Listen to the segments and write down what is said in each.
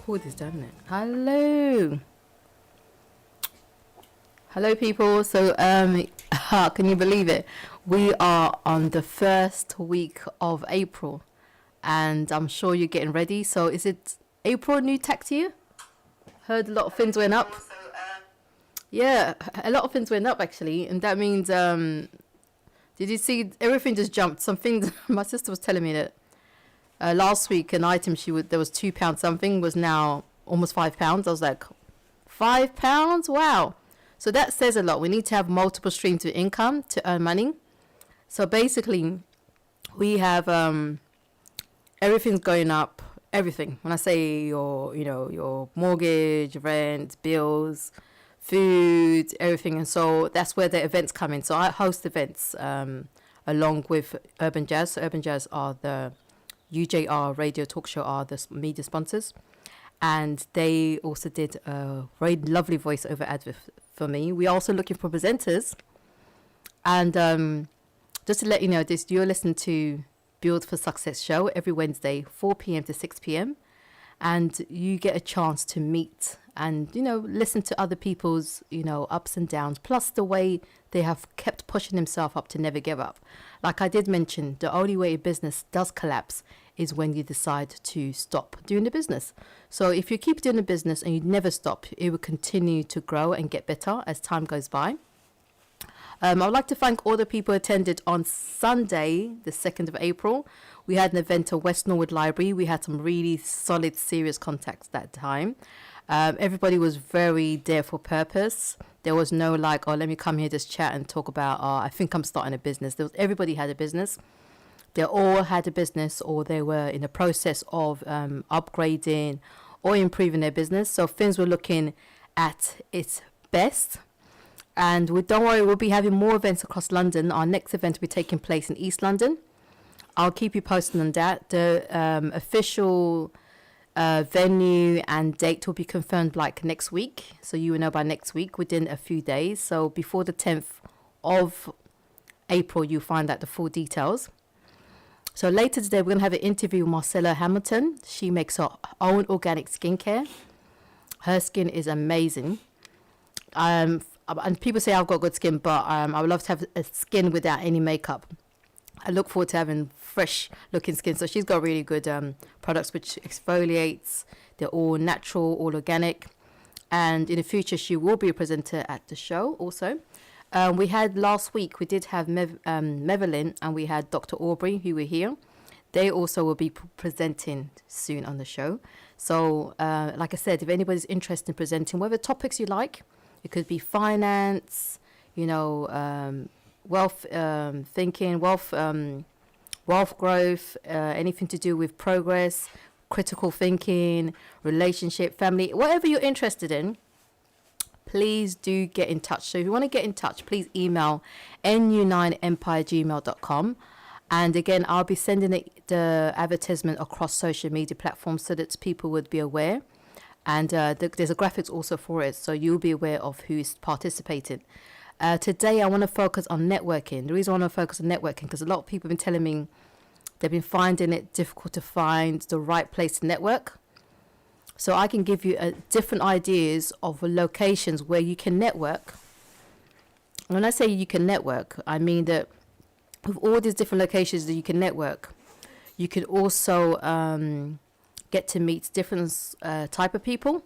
Pulled this down it. Hello people. So can you believe it, we are on the first week of April and I'm sure you're getting ready. So is it April new tax year? Heard a lot of things went up. Yeah, a lot of things went up actually, and that means did you see everything just jumped? Some things my sister was telling me that last week an item there was £2 something was now almost £5. I was like, £5? Wow. So that says a lot. We need to have multiple streams of income to earn money. So basically we have everything's going up. Everything. When I say your mortgage, rent, bills, food, everything, and so that's where the events come in. So I host events along with Urban Jazz. So Urban Jazz are the UJR radio talk show, are the media sponsors, and they also did a very lovely voiceover advert for me. We're also looking for presenters, and just to let you know, you're listening to Build for Success show every Wednesday 4 p.m. to 6 p.m. and you get a chance to meet and listen to other people's ups and downs, plus the way they have kept pushing themselves up to never give up. Like I did mention, the only way a business does collapse is when you decide to stop doing the business. So if you keep doing the business and you never stop, it will continue to grow and get better as time goes by. I would like to thank all the people who attended on Sunday, the 2nd of April. We had an event at West Norwood Library. We had some really solid, serious contacts that time. Everybody was very there for purpose. There was no like, oh, let me come here, just chat and talk about, I think I'm starting a business. Everybody had a business. They all had a business, or they were in the process of upgrading or improving their business. So things were looking at its best. And don't worry, we'll be having more events across London. Our next event will be taking place in East London. I'll keep you posted on that. The official venue and date will be confirmed like next week. So you will know by next week, within a few days. So before the 10th of April, you'll find out the full details. So later today, we're going to have an interview with Marcella Hamilton. She makes her own organic skincare. Her skin is amazing. And people say I've got good skin, but I would love to have a skin without any makeup. I look forward to having fresh looking skin. So she's got really good products which exfoliates. They're all natural, all organic. And in the future, she will be a presenter at the show also. We had last week, we did have Mevelyn and we had Dr. Aubrey, who were here. They also will be presenting soon on the show. So like I said, if anybody's interested in presenting, whatever topics you like, it could be finance, wealth thinking, wealth growth, anything to do with progress, critical thinking, relationship, family, whatever you're interested in, please do get in touch. So if you want to get in touch, please email nu9empire@gmail.com. And again, I'll be sending the advertisement across social media platforms so that people would be aware. And there's a graphics also for it, so you'll be aware of who's participating. Today, I want to focus on networking. The reason I want to focus on networking, because a lot of people have been telling me they've been finding it difficult to find the right place to network. So I can give you different ideas of locations where you can network. When I say you can network, I mean that with all these different locations that you can network, you could also get to meet different type of people.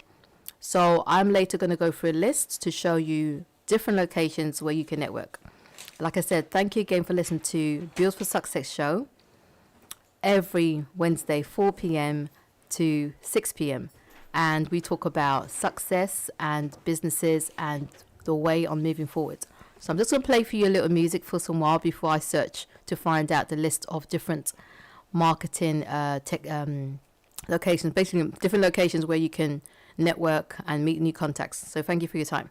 So I'm later going to go through a list to show you different locations where you can network. Like I said, thank you again for listening to Build for Success show every Wednesday 4 p.m. to 6 p.m. and we talk about success and businesses and the way on moving forward. So I'm just going to play for you a little music for some while before I search to find out the list of different marketing locations, basically different locations where you can network and meet new contacts. So thank you for your time.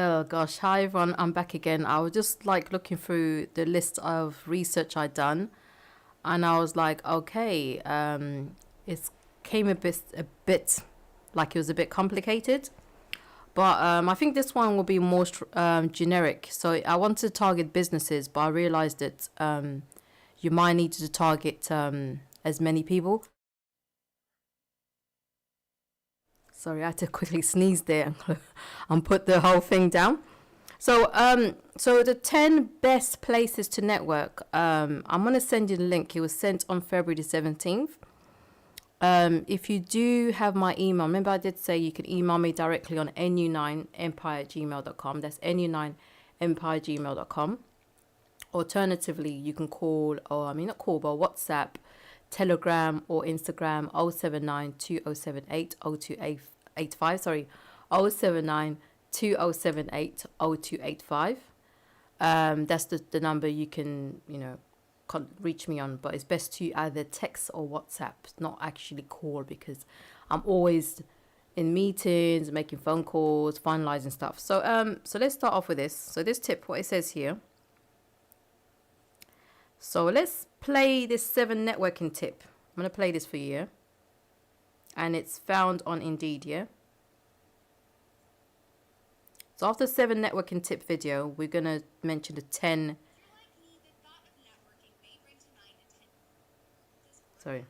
Oh gosh, hi everyone, I'm back again. I was just like looking through the list of research I'd done, and I was like, okay, it came a bit like it was a bit complicated, but I think this one will be more generic. So I wanted to target businesses, but I realized that you might need to target as many people. Sorry, I had to quickly sneeze there and put the whole thing down. So the 10 best places to network. I'm gonna send you the link. It was sent on February the 17th. If you do have my email, remember I did say you can email me directly on nu9empire@gmail.com. That's nu9empire@gmail.com. Alternatively, you can call, or I mean not call, but WhatsApp, Telegram, or Instagram 079 2078 0285. Sorry, 079 2078 0285. That's the number you can, reach me on, but it's best to either text or WhatsApp, not actually call, because I'm always in meetings, making phone calls, finalizing stuff. So let's start off with this. So this tip, what it says here. So let's play this 7 networking tip. I'm gonna play this for you, yeah? And it's found on Indeed, yeah? So after 7 networking tip video, we're gonna mention the 10. Sorry.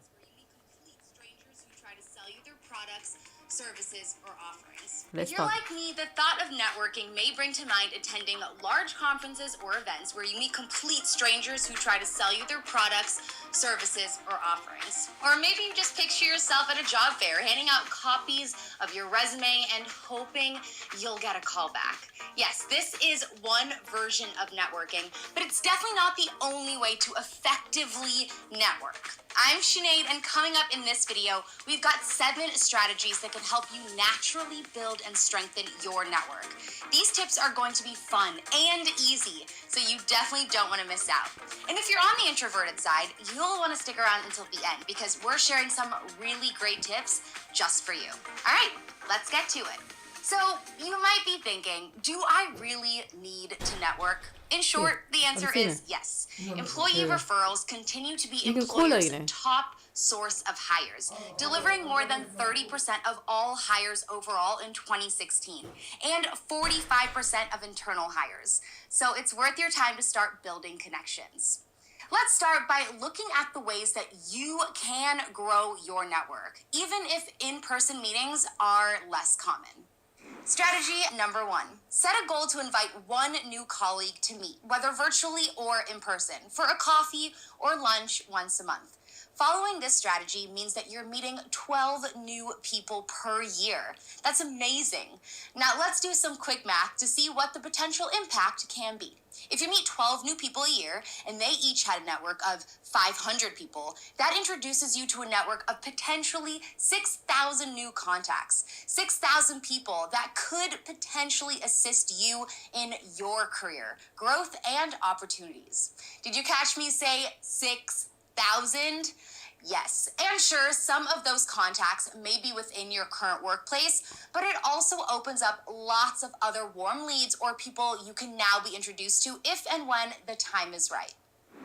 Services, or offerings. Let's If you're start. like me, the thought of networking may bring to mind attending large conferences or events where you meet complete strangers who try to sell you their products, services, or offerings. Or maybe you just picture yourself at a job fair handing out copies of your resume and hoping you'll get a call back. Yes, this is one version of networking, but it's definitely not the only way to effectively network. I'm Sinead, and coming up in this video, we've got 7 strategies that can help you naturally build and strengthen your network. These tips are going to be fun and easy, so you definitely don't want to miss out. And if you're on the introverted side, you'll want to stick around until the end because we're sharing some really great tips just for you. All right, let's get to it. So you might be thinking, do I really need to network? In short, the answer is yes. Employee referrals continue to be employers' top source of hires, delivering more than 30% of all hires overall in 2016 and 45% of internal hires. So it's worth your time to start building connections. Let's start by looking at the ways that you can grow your network, even if in-person meetings are less common. Strategy number 1. Set a goal to invite one new colleague to meet, whether virtually or in person, for a coffee or lunch once a month. Following this strategy means that you're meeting 12 new people per year. That's amazing. Now let's do some quick math to see what the potential impact can be. If you meet 12 new people a year and they each had a network of 500 people, that introduces you to a network of potentially 6,000 new contacts, 6,000 people that could potentially assist you in your career, growth, and opportunities. Did you catch me say 6,000? Yes, and sure, some of those contacts may be within your current workplace, but it also opens up lots of other warm leads or people you can now be introduced to if and when the time is right.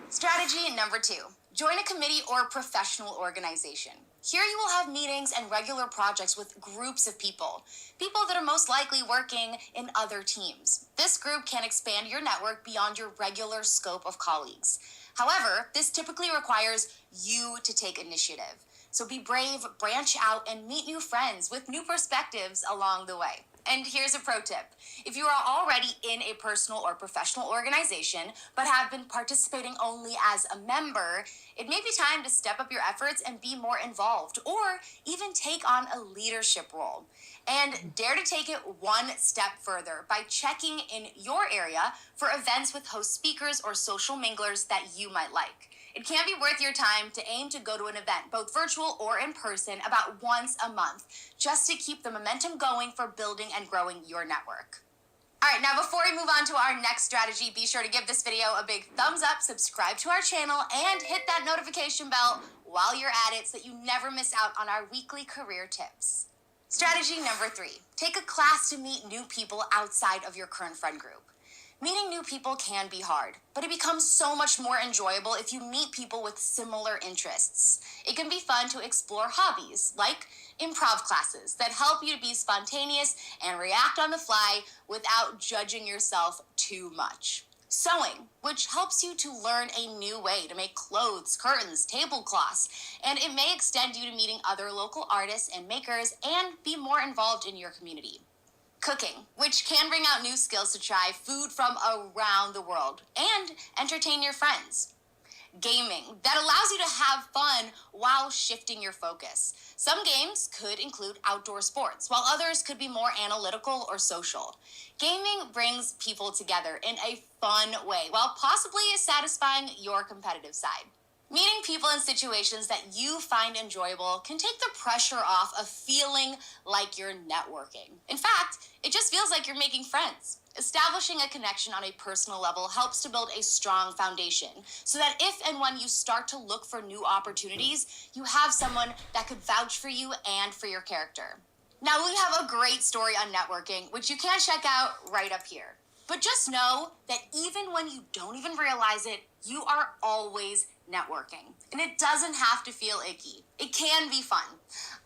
Strategy number 2, join a committee or professional organization. Here you will have meetings and regular projects with groups of people that are most likely working in other teams. This group can expand your network beyond your regular scope of colleagues. However, this typically requires you to take initiative. So be brave, branch out, and meet new friends with new perspectives along the way. And here's a pro tip. If you are already in a personal or professional organization, but have been participating only as a member, it may be time to step up your efforts and be more involved, or even take on a leadership role. And dare to take it one step further by checking in your area for events with host speakers or social minglers that you might like. It can be worth your time to aim to go to an event, both virtual or in person, about once a month, just to keep the momentum going for building and growing your network. All right, now before we move on to our next strategy, be sure to give this video a big thumbs up, subscribe to our channel, and hit that notification bell while you're at it so that you never miss out on our weekly career tips. Strategy number 3, take a class to meet new people outside of your current friend group. Meeting new people can be hard, but it becomes so much more enjoyable if you meet people with similar interests. It can be fun to explore hobbies, like improv classes, that help you to be spontaneous and react on the fly without judging yourself too much. Sewing, which helps you to learn a new way to make clothes, curtains, tablecloths, and it may extend you to meeting other local artists and makers and be more involved in your community. Cooking, which can bring out new skills to try food from around the world and entertain your friends. Gaming, that allows you to have fun while shifting your focus. Some games could include outdoor sports, while others could be more analytical or social. Gaming brings people together in a fun way, while possibly satisfying your competitive side. Meeting people in situations that you find enjoyable can take the pressure off of feeling like you're networking. In fact, it just feels like you're making friends. Establishing a connection on a personal level helps to build a strong foundation so that if and when you start to look for new opportunities, you have someone that could vouch for you and for your character. Now, we have a great story on networking, which you can check out right up here. But just know that even when you don't even realize it, you are always networking. And it doesn't have to feel icky. It can be fun.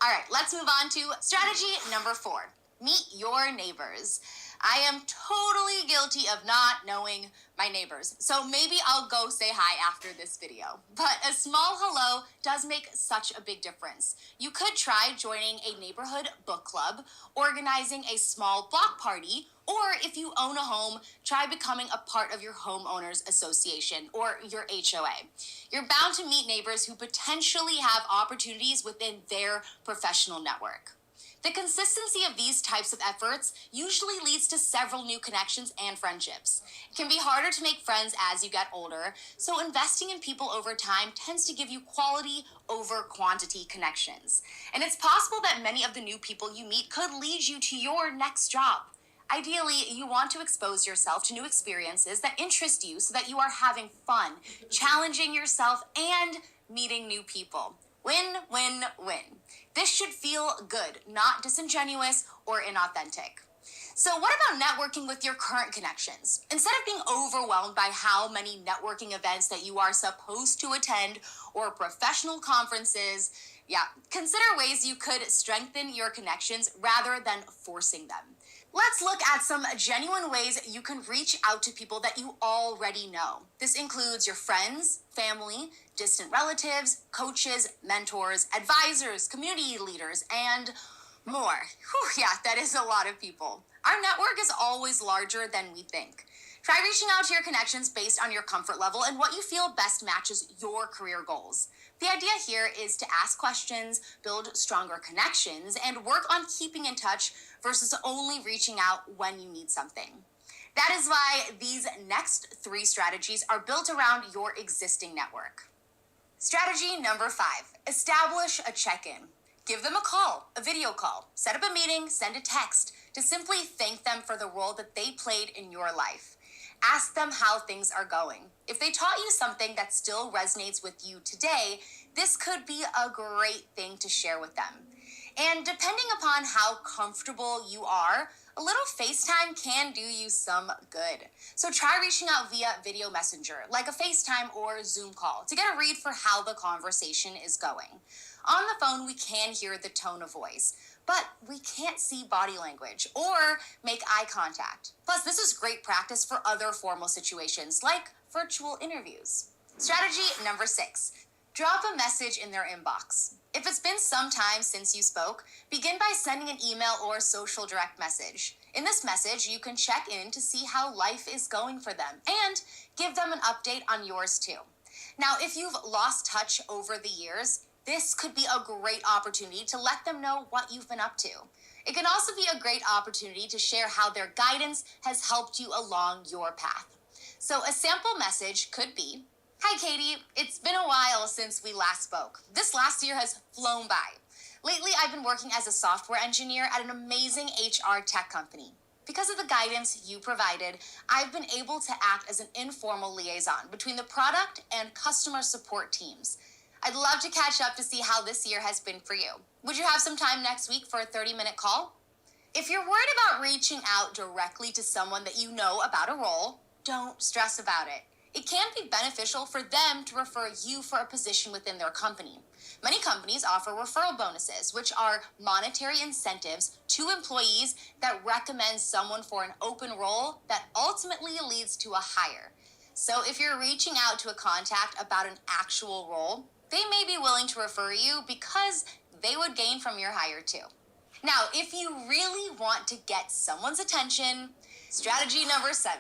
All right, let's move on to strategy number 4. Meet your neighbors. I am totally guilty of not knowing my neighbors, so maybe I'll go say hi after this video. But a small hello does make such a big difference. You could try joining a neighborhood book club, organizing a small block party, or if you own a home, try becoming a part of your homeowners association or your HOA. You're bound to meet neighbors who potentially have opportunities within their professional network. The consistency of these types of efforts usually leads to several new connections and friendships. It can be harder to make friends as you get older, so investing in people over time tends to give you quality over quantity connections. And it's possible that many of the new people you meet could lead you to your next job. Ideally, you want to expose yourself to new experiences that interest you so that you are having fun, challenging yourself, and meeting new people. Win, win, win. This should feel good, not disingenuous or inauthentic. So what about networking with your current connections? Instead of being overwhelmed by how many networking events that you are supposed to attend or professional conferences, consider ways you could strengthen your connections rather than forcing them. Let's look at some genuine ways you can reach out to people that you already know. This includes your friends, family, distant relatives, coaches, mentors, advisors, community leaders, and more. That is a lot of people. Our network is always larger than we think. Try reaching out to your connections based on your comfort level and what you feel best matches your career goals. The idea here is to ask questions, build stronger connections, and work on keeping in touch versus only reaching out when you need something. That is why these next 3 strategies are built around your existing network. Strategy number 5, establish a check-in. Give them a call, a video call, set up a meeting, send a text to simply thank them for the role that they played in your life. Ask them how things are going. If they taught you something that still resonates with you today, this could be a great thing to share with them. And depending upon how comfortable you are, a little FaceTime can do you some good. So try reaching out via video messenger, like a FaceTime or Zoom call, to get a read for how the conversation is going. On the phone, we can hear the tone of voice, but we can't see body language or make eye contact. Plus, this is great practice for other formal situations, like virtual interviews. Strategy number 6, drop a message in their inbox. If it's been some time since you spoke, begin by sending an email or social direct message. In this message, you can check in to see how life is going for them and give them an update on yours too. Now, if you've lost touch over the years, this could be a great opportunity to let them know what you've been up to. It can also be a great opportunity to share how their guidance has helped you along your path. So a sample message could be, "Hi Katie, it's been a while since we last spoke. This last year has flown by. Lately, I've been working as a software engineer at an amazing HR tech company. Because of the guidance you provided, I've been able to act as an informal liaison between the product and customer support teams. I'd love to catch up to see how this year has been for you. Would you have some time next week for a 30-minute call? If you're worried about reaching out directly to someone that you know about a role, don't stress about it. It can be beneficial for them to refer you for a position within their company. Many companies offer referral bonuses, which are monetary incentives to employees that recommend someone for an open role that ultimately leads to a hire. So if you're reaching out to a contact about an actual role, they may be willing to refer you because they would gain from your hire too. Now, if you really want to get someone's attention, strategy number 7,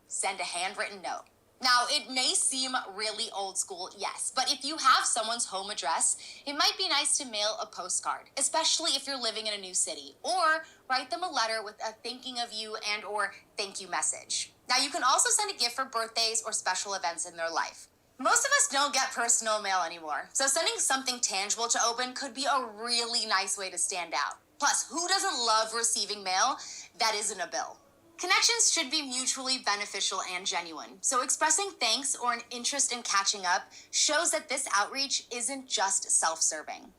send a handwritten note. Now, it may seem really old school, yes, but if you have someone's home address, it might be nice to mail a postcard, especially if you're living in a new city, or write them a letter with a thinking of you and or thank you message. Now, you can also send a gift for birthdays or special events in their life. Most of us don't get personal mail anymore, so sending something tangible to open could be a really nice way to stand out. Plus, who doesn't love receiving mail that isn't a bill? Connections should be mutually beneficial and genuine, so expressing thanks or an interest in catching up shows that this outreach isn't just self-serving.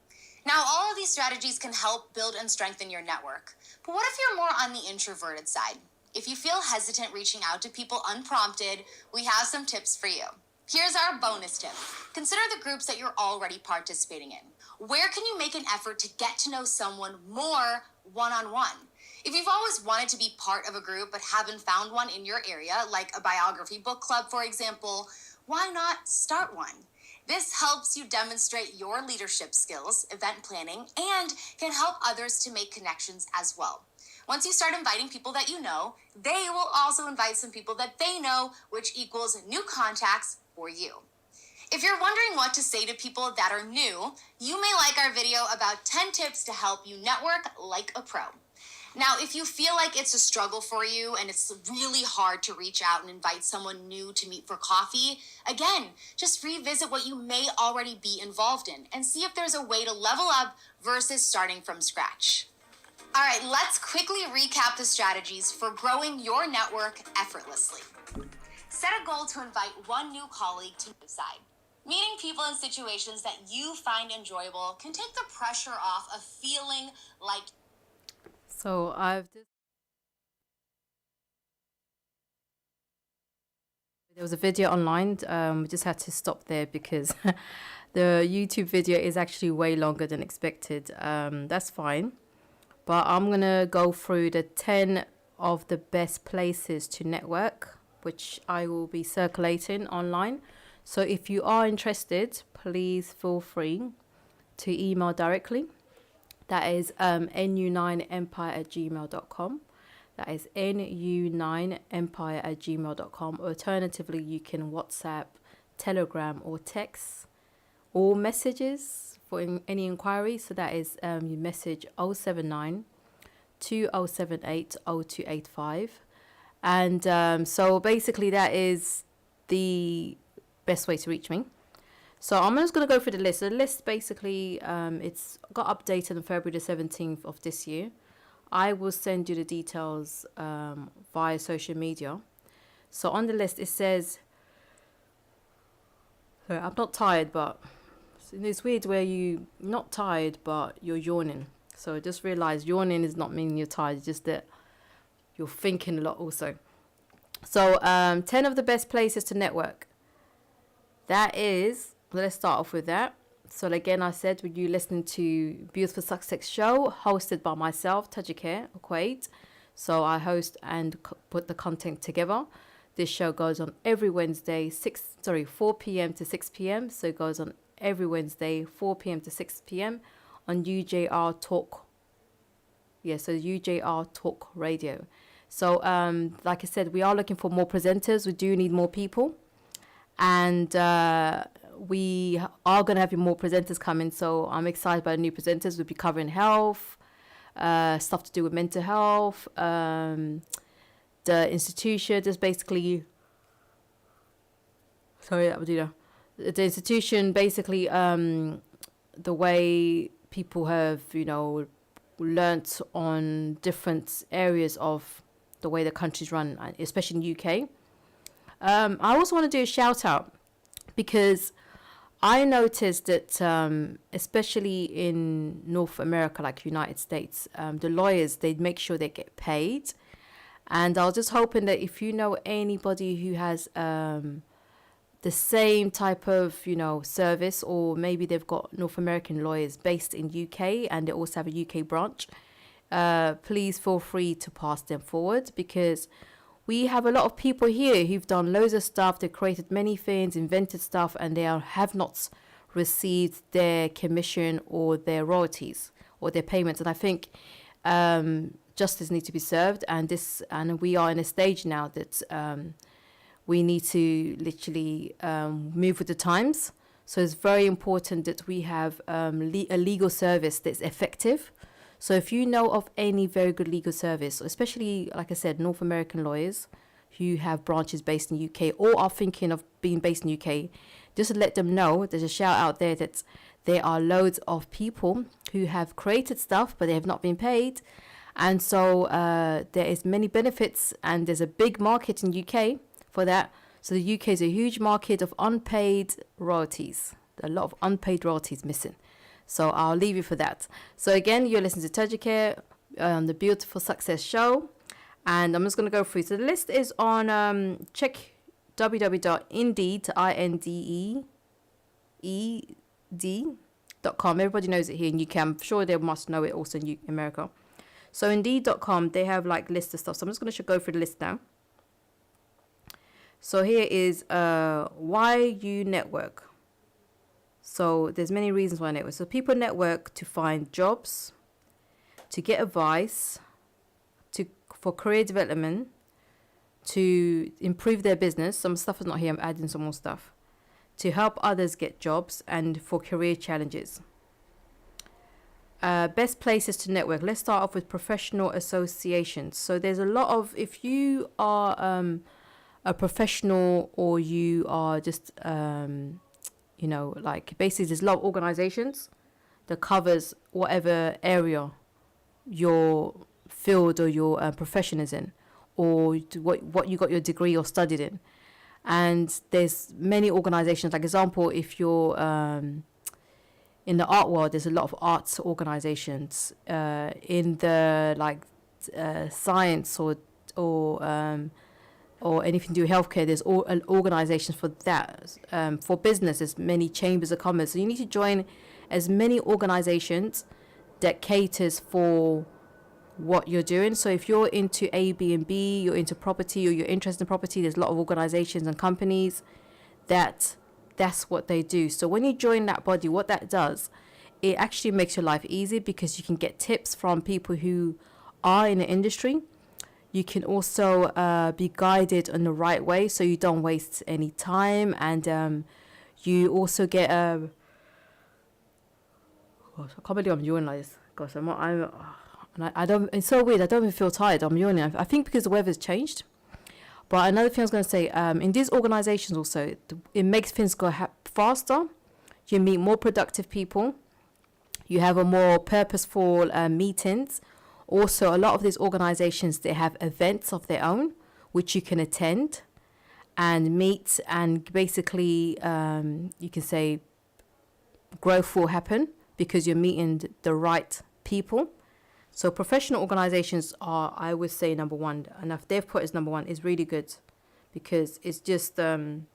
Now, all of these strategies can help build and strengthen your network, but what if you're more on the introverted side? If you feel hesitant reaching out to people unprompted, we have some tips for you. Here's our bonus tip. Consider the groups that you're already participating in. Where can you make an effort to get to know someone more one-on-one? If you've always wanted to be part of a group but haven't found one in your area, like a biography book club, for example, why not start one? This helps you demonstrate your leadership skills, event planning, and can help others to make connections as well. Once you start inviting people that you know, they will also invite some people that they know, which equals new contacts for you. If you're wondering what to say to people that are new, you may like our video about 10 tips to help you network like a pro. Now, if you feel like it's a struggle for you and it's really hard to reach out and invite someone new to meet for coffee, again, just revisit what you may already be involved in and see if there's a way to level up versus starting from scratch. All right, let's quickly recap the strategies for growing your network effortlessly. Set a goal to invite one new colleague to your side. Meeting people in situations that you find enjoyable can take the pressure off of feeling like. So there was a video online. We just had to stop there because the YouTube video is actually way longer than expected. That's fine. But I'm going to go through the 10 of the best places to network, which I will be circulating online. So if you are interested, please feel free to email directly. That is nu9empire@gmail.com. That is nu9empire@gmail.com. Alternatively, you can WhatsApp, Telegram, or text or messages for any inquiry. So that is you message 079 2078 0285. And so basically that is the best way to reach me. So I'm just going to go through the list. So the list basically, it's got updated on February the 17th of this year. I will send you the details via social media. So on the list it says, sorry, I'm not tired, but it's weird where you're not tired but you're yawning. So just realize yawning is not meaning you're tired, it's just that you're thinking a lot also. So 10 of the best places to network. That is, let's start off with that. So again, I said, with you listening to Beautiful Success Show, hosted by myself, Tajikere Quaid. So I host and put the content together. This show goes on every Wednesday, 4 p.m. to 6 p.m. So it goes on every Wednesday, 4 p.m. to 6 p.m. on UJR Talk. Yeah, so UJR Talk Radio. So like I said, we are looking for more presenters. We do need more people. And we are going to have more presenters coming. So I'm excited about new presenters. We'll be covering health, stuff to do with mental health, the institution, just basically, sorry, the institution, basically, the way people have, learnt on different areas of the way the country's run, especially in the UK. I also want to do a shout out because I noticed that, especially in North America, like United States, the lawyers, they make sure they get paid. And I was just hoping that if you know anybody who has the same type of, service, or maybe they've got North American lawyers based in UK and they also have a UK branch, please feel free to pass them forward, because we have a lot of people here who've done loads of stuff. They created many things, invented stuff, and have not received their commission or their royalties or their payments. And I think justice needs to be served. And we are in a stage now that we need to literally move with the times. So it's very important that we have a legal service that's effective. So if you know of any very good legal service, especially, like I said, North American lawyers who have branches based in UK or are thinking of being based in UK, just to let them know, there's a shout out there that there are loads of people who have created stuff, but they have not been paid. And so there is many benefits, and there's a big market in UK for that. So the UK is a huge market of unpaid royalties. A lot of unpaid royalties missing. So I'll leave you for that. So again, you're listening to Tajicare on the Beautiful Success Show. And I'm just going to go through. So the list is on, check www.indeed.com. Everybody knows it here in UK. I'm sure they must know it also in America. So Indeed.com, they have like lists of stuff. So I'm just going to go through the list now. So here is why you network. So there's many reasons why I network. So people network to find jobs, to get advice, for career development, to improve their business. Some stuff is not here. I'm adding some more stuff. To help others get jobs, and for career challenges. Best places to network. Let's start off with professional associations. So there's a lot of, if you are a professional, or you are just like basically there's a lot of organizations that covers whatever area your field or your profession is in, or what you got your degree or studied in. And there's many organizations. Like example, if you're in the art world, there's a lot of arts organizations. In the science or anything to do with healthcare, there's organizations for that. For business, there's many chambers of commerce. So you need to join as many organizations that caters for what you're doing. So if you're into Airbnb, you're into property, or you're interested in property, there's a lot of organizations and companies that's what they do. So when you join that body, what that does, it actually makes your life easy, because you can get tips from people who are in the industry. You can also be guided in the right way, so you don't waste any time. And you also get gosh, I can't believe I'm yawning like this. Gosh, I don't. It's so weird. I don't even feel tired. I'm yawning. I think because the weather's changed. But another thing I was going to say, in these organizations also, it makes things go faster. You meet more productive people. You have a more purposeful meetings. Also, a lot of these organizations, they have events of their own, which you can attend and meet, and basically, you can say growth will happen because you're meeting the right people. So professional organizations are, I would say, number one. And if they've put as number one, is really good, because it's just you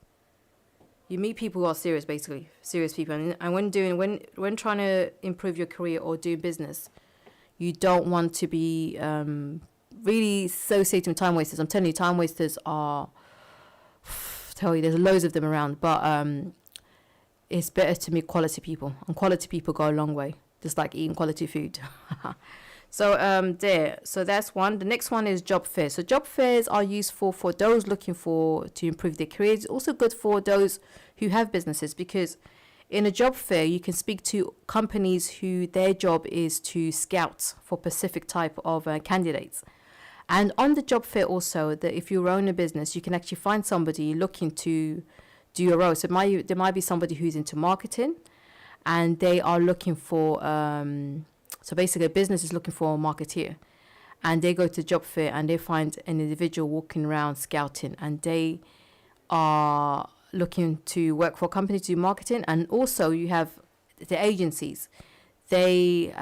meet people who are serious, basically serious people. And when trying to improve your career or do business, you don't want to be really associating with time wasters. I'm telling you, time wasters are, there's loads of them around. But it's better to meet quality people, and quality people go a long way, just like eating quality food. So so that's one. The next one is job fairs. So job fairs are useful for those looking to improve their careers. It's also good for those who have businesses, because in a job fair you can speak to companies who their job is to scout for specific type of candidates. And on the job fair also, that if you own a business, you can actually find somebody looking to do a role. So there might be somebody who's into marketing, and they are looking for so basically a business is looking for a marketeer, and they go to the job fair and they find an individual walking around scouting, and they are looking to work for a company to do marketing, and also you have the agencies. They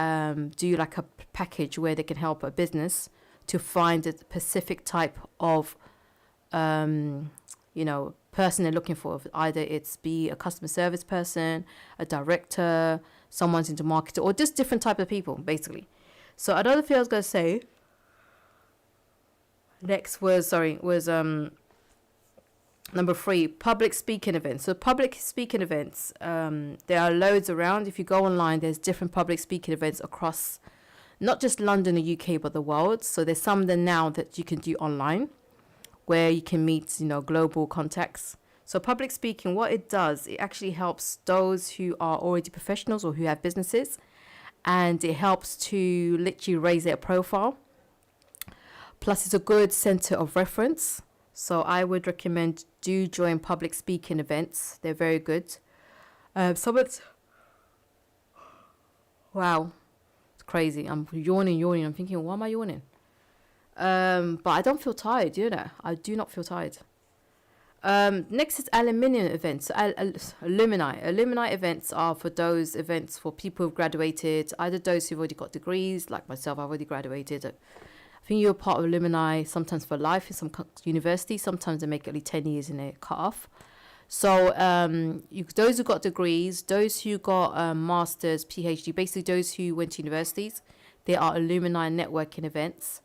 do like a package where they can help a business to find a specific type of person they're looking for. Either it's be a customer service person, a director, someone's into marketing, or just different type of people basically. So another thing I was going to say next was number 3, public speaking events. So public speaking events, there are loads around. If you go online, there's different public speaking events across not just London or UK, but the world. So there's some there now that you can do online where you can meet, global contacts. So public speaking, what it does, it actually helps those who are already professionals or who have businesses, and it helps to literally raise their profile. Plus, it's a good center of reference. So I would recommend do join public speaking events. They're very good. Wow, it's crazy. I'm yawning. I'm thinking, why am I yawning? But I don't feel tired, I do not feel tired. Next is aluminium events. So alumni events are for those events for people who've graduated, either those who've already got degrees, like myself. I've already graduated. I think you're part of alumni sometimes for life in some universities. Sometimes they make only 10 years and they cut off. So those who got degrees, those who got masters, PhD, basically those who went to universities, they are alumni networking events.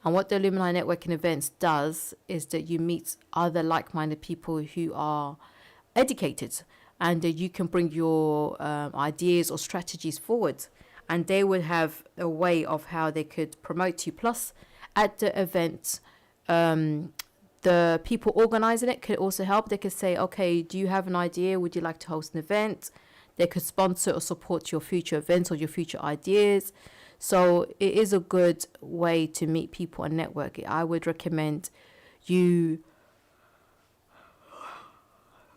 And what the alumni networking events does is that you meet other like-minded people who are educated, and that you can bring your ideas or strategies forward, and they would have a way of how they could promote you. Plus, at the event, the people organizing it could also help. They could say, okay, do you have an idea? Would you like to host an event? They could sponsor or support your future events or your future ideas. So it is a good way to meet people and network. I would recommend you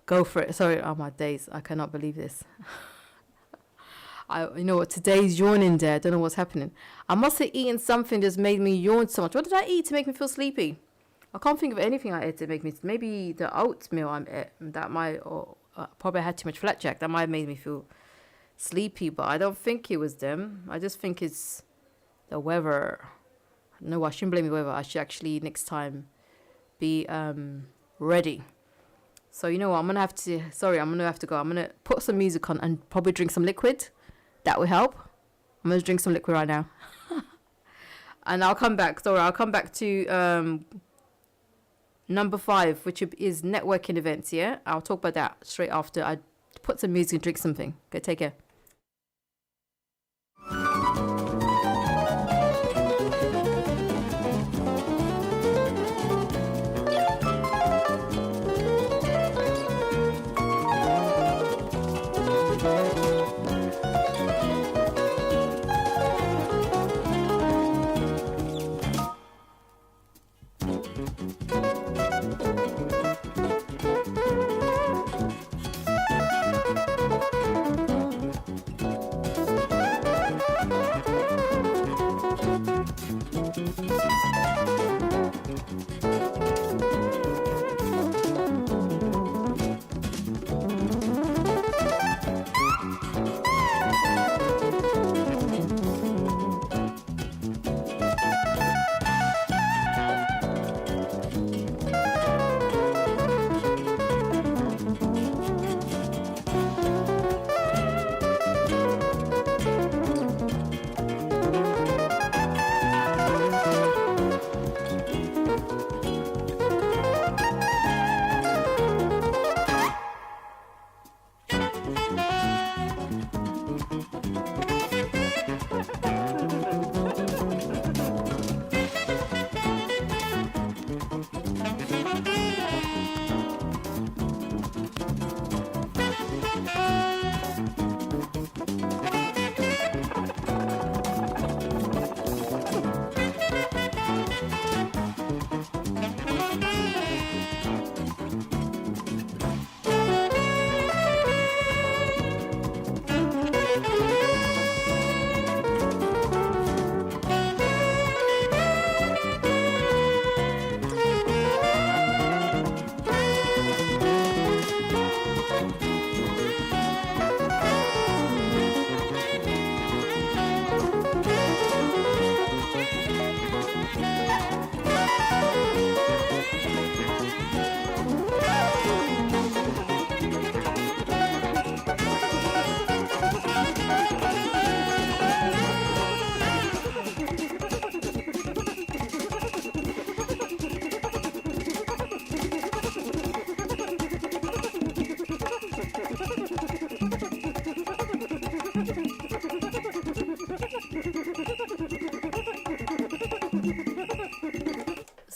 go for it. Sorry, oh my days, I cannot believe this. Today's yawning day. I don't know what's happening. I must have eaten something that's made me yawn so much. What did I eat to make me feel sleepy? I can't think of anything I ate to make me. Maybe the oatmeal I ate. That might, or probably I had too much flapjack. That might have made me feel sleepy, but I don't think it was them. I just think it's the weather. No, I shouldn't blame the weather. I should actually next time be ready. So I'm gonna have to go. I'm gonna put some music on and probably drink some liquid. That will help. I'm gonna drink some liquid right now. And I'll come back. Sorry, I'll come back to number 5, which is networking events. Yeah, I'll talk about that straight after I put some music and drink something. Okay, take care.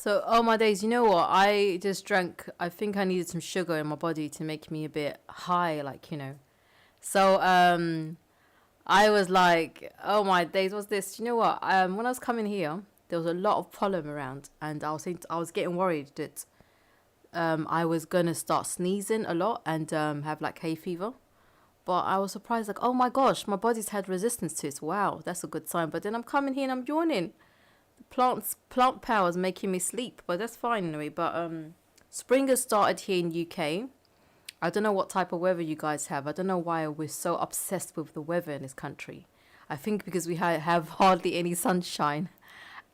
So, oh my days, you know what? I just drank, I think I needed some sugar in my body to make me a bit high, like, you know. So, I was like, oh my days, what's this? You know what? When I was coming here, there was a lot of pollen around, and I was getting worried that I was gonna start sneezing a lot and have like hay fever. But I was surprised, like, oh my gosh, my body's had resistance to it. Wow, that's a good sign. But then I'm coming here and I'm yawning. Plant power is making me sleep, but that's fine anyway. But spring has started here in UK. I don't know what type of weather you guys have. I don't know why we're so obsessed with the weather in this country. I think because we have hardly any sunshine,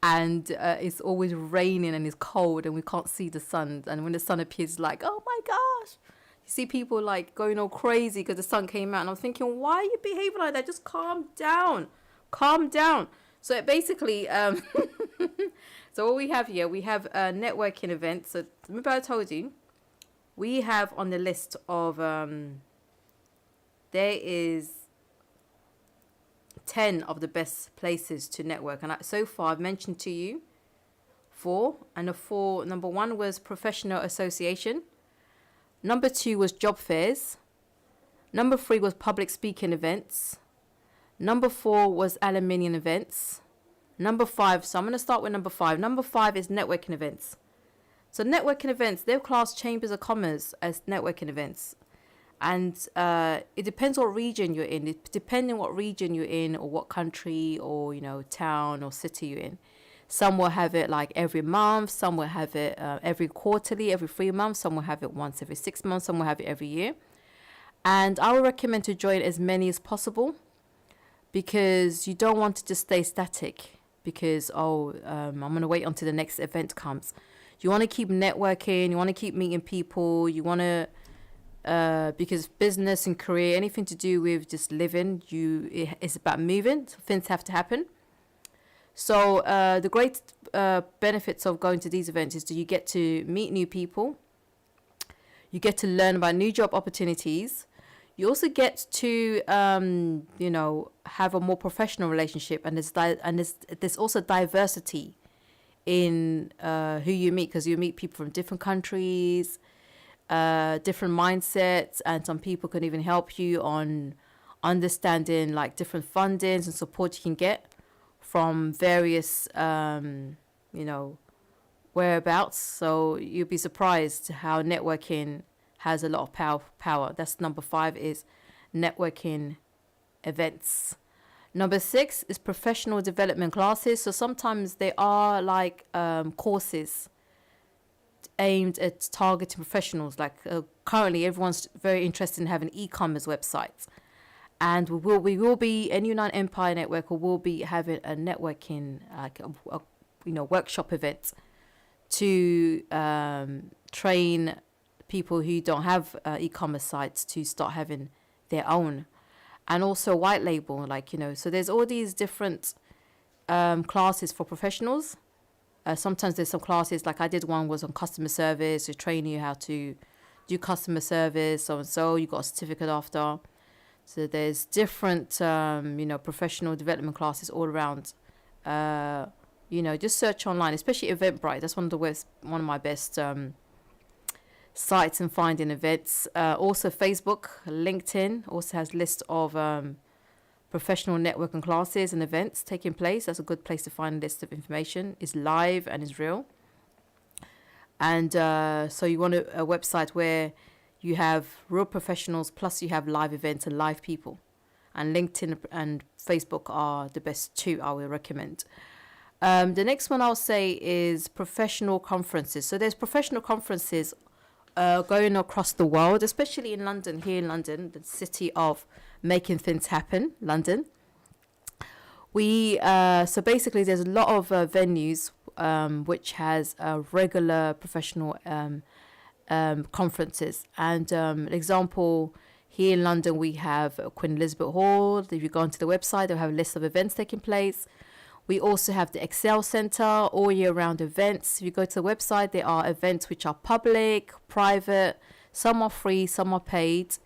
and it's always raining and it's cold and we can't see the sun. And when the sun appears, it's like, oh my gosh. You see people like going all crazy because the sun came out. And I'm thinking, why are you behaving like that? Just calm down. Calm down. So it basically, so what we have here, we have networking events. So remember I told you, we have on the list of, there is 10 of the best places to network. And so far I've mentioned to you 4. And the 4, number 1 was professional association. Number 2 was job fairs. Number 3 was public speaking events. Number 4 was aluminium events. Number 5, so I'm going to start with number 5. Number 5 is networking events. So networking events, they're classed chambers of commerce as networking events. And it depends what region you're in. Depending what region you're in or what country or, you know, town or city you're in. Some will have it like every month. Some will have it every quarterly, every 3 months. Some will have it once every 6 months. Some will have it every year. And I would recommend to join as many as possible because you don't want to just stay static because, I'm going to wait until the next event comes. You want to keep networking. You want to keep meeting people. You want to, because business and career, anything to do with just living, it's about moving. So things have to happen. So the great benefits of going to these events is that you get to meet new people. You get to learn about new job opportunities. You also get to, have a more professional relationship. And there's also diversity in who you meet because you meet people from different countries, different mindsets. And some people can even help you on understanding like different fundings and support you can get from various, whereabouts. So you'll be surprised how networking has a lot of power. That's number 5 is networking events. Number 6 is professional development classes. So sometimes they are like courses aimed at targeting professionals. Like currently everyone's very interested in having e-commerce websites. And we will be, NU9 Empire Network will be having a networking, like a workshop event to train people who don't have e-commerce sites to start having their own. And also white label, so there's all these different classes for professionals. Sometimes there's some classes, like I did one was on customer service, to train you how to do customer service, so you got a certificate after. So there's different, professional development classes all around. Just search online, especially Eventbrite. That's one of my best sites in finding events. Also Facebook, LinkedIn also has lists of professional networking classes and events taking place. That's a good place to find a list of information. It's live and it's real. And so you want a website where you have real professionals, plus you have live events and live people. And LinkedIn and Facebook are the best 2 I will recommend. The next one I'll say is professional conferences. So there's professional conferences going across the world, especially in London, here in London, the city of making things happen, London. So basically there's a lot of venues which has regular professional conferences. And an example, here in London, we have Queen Elizabeth Hall. If you go onto the website, they'll have a list of events taking place. We also have the Excel Centre, all year round events. If you go to the website, there are events which are public, private, some are free, some are paid.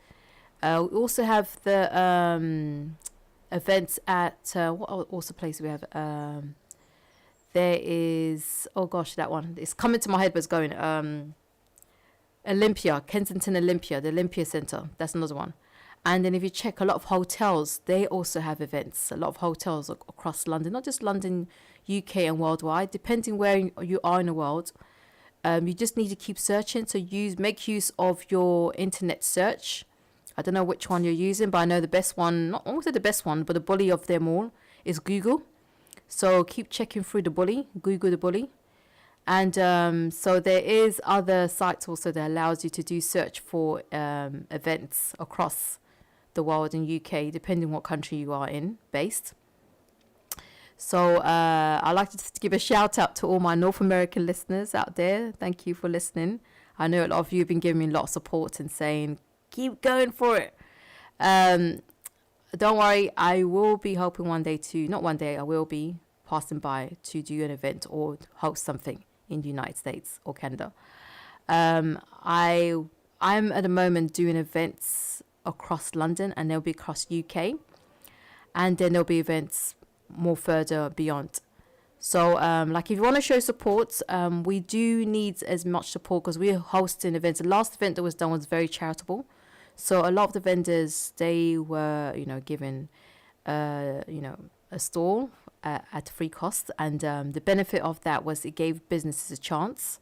We also have the events at, what also places we have? There is, oh gosh, that one. It's coming to my head, but it's going. Olympia, Kensington Olympia, the Olympia Centre. That's another one. And then if you check a lot of hotels, they also have events. A lot of hotels across London, not just London, UK and worldwide, depending where you are in the world. You just need to keep searching. So make use of your internet search. I don't know which one you're using, but I know the best one, not always the best one, but the bully of them all is Google. So keep checking through the bully, Google the bully. And so there is other sites also that allows you to do search for events across the world in UK, depending what country you are in based. So I'd like to give a shout out to all my North American listeners out there. Thank you for listening. I know a lot of you have been giving me a lot of support and saying, keep going for it. Don't worry, I will be hoping one day not one day, I will be passing by to do an event or host something in the United States or Canada. I'm at the moment doing events across London, and they'll be across UK, and then there'll be events more further beyond. So like if you want to show support, we do need as much support because we're hosting events. The last event that was done was very charitable. So a lot of the vendors, they were, given, a stall at free cost. And the benefit of that was it gave businesses a chance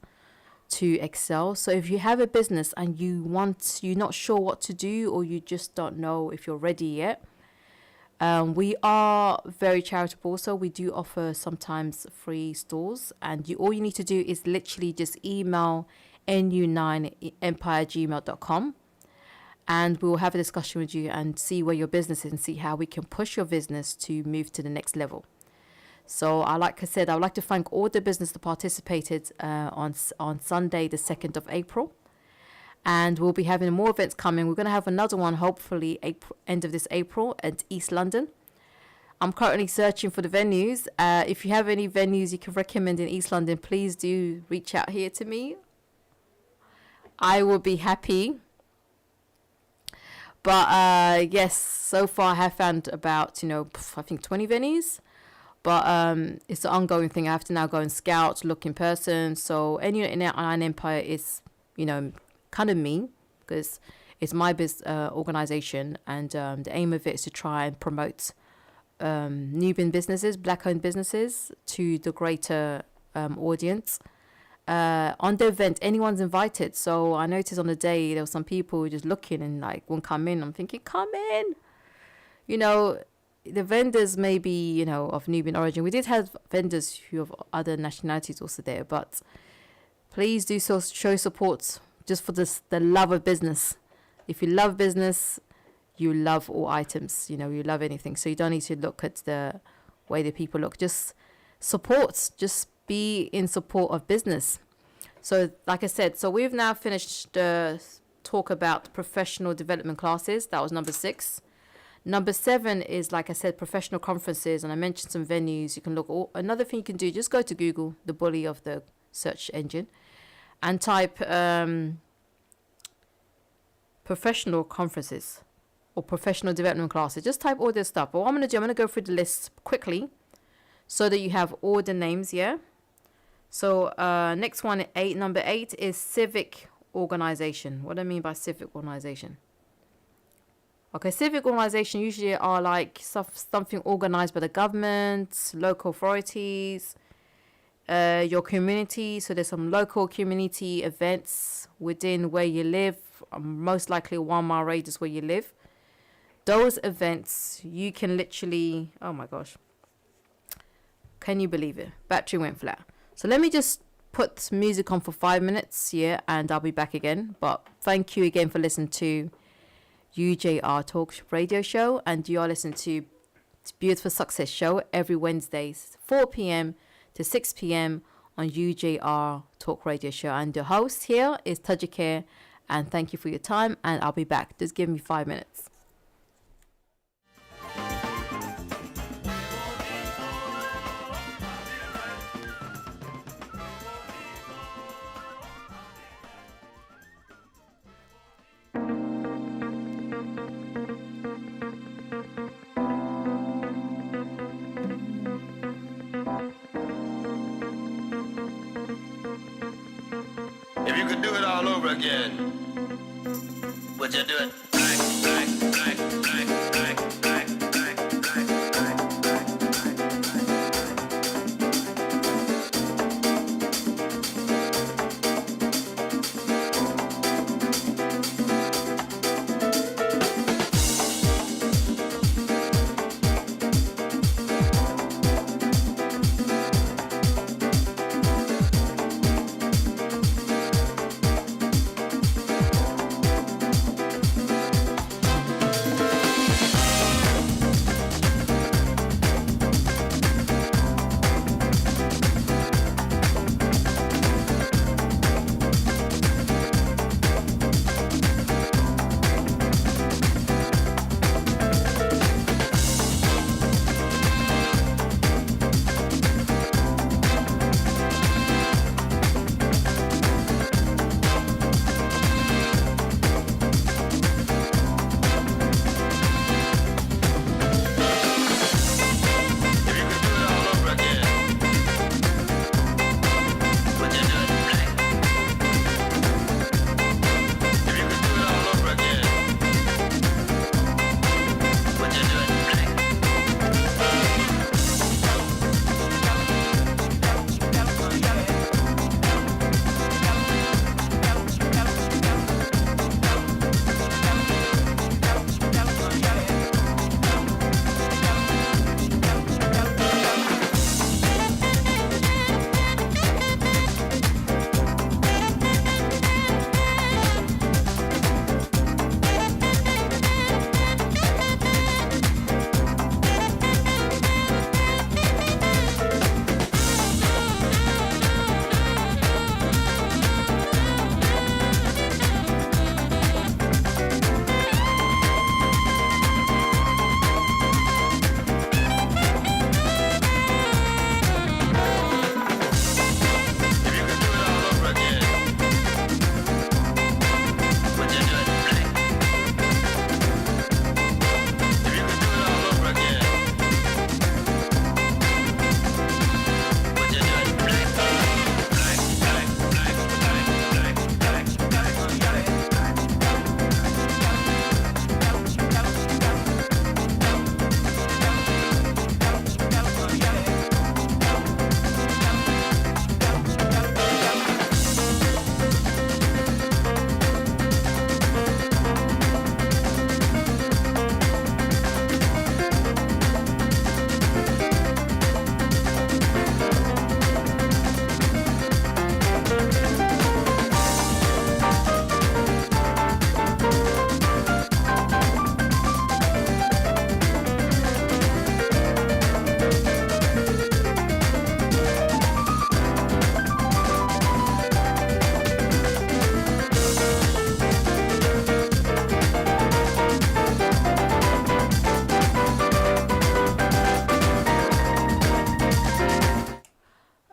to excel. So if you have a business and you're not sure what to do, or you just don't know if you're ready yet, we are very charitable. So we do offer sometimes free stalls, and all you need to do is literally just email nu9empire@gmail.com. And we will have a discussion with you and see where your business is and see how we can push your business to move to the next level. So like I said, I would like to thank all the business that participated on Sunday, the 2nd of April. And we'll be having more events coming. We're going to have another one, hopefully, end of this April at East London. I'm currently searching for the venues. If you have any venues you can recommend in East London, please do reach out here to me. I will be happy. But yes, so far I have found about, I think 20 venues. But it's an ongoing thing. I have to now go and scout, look in person. So any online empire is, kind of me, because it's my organization. And the aim of it is to try and promote Nubian businesses, Black-owned businesses to the greater audience. On the event, anyone's invited. So I noticed on the day there were some people just looking and won't come in. I'm thinking, come in. The vendors may be, of Nubian origin. We did have vendors who have other nationalities also there, but please do so show support just for the love of business. If you love business, you love all items. You love anything. So you don't need to look at the way the people look. Just support. Just be in support of business. So like I said, so we've now finished the talk about professional development classes. That was number 6. Number 7 is, like I said, professional conferences, and I mentioned some venues you can look. Another thing you can do, just go to Google, the bully of the search engine, and type professional conferences or professional development classes. Just type all this stuff. But what I'm going to go through the list quickly so that you have all the names, yeah? So next one, number 8 is civic organization. What do I mean by civic organization? Okay, civic organization usually are like something organized by the government, local authorities, your community. So there's some local community events within where you live, most likely a 1-mile radius where you live. Those events, you can literally, oh my gosh, can you believe it? Battery went flat. So let me just put music on for 5 minutes here, and I'll be back again. But thank you again for listening to UJR Talk Radio Show, and you are listening to Beautiful Success Show every Wednesdays, 4 p.m. to 6 p.m. on UJR Talk Radio Show. And the host here is Tajikir, and thank you for your time, and I'll be back. Just give me 5 minutes. you could do it all over again, would you do it? Black, black, black, black, black, black, black, black, black,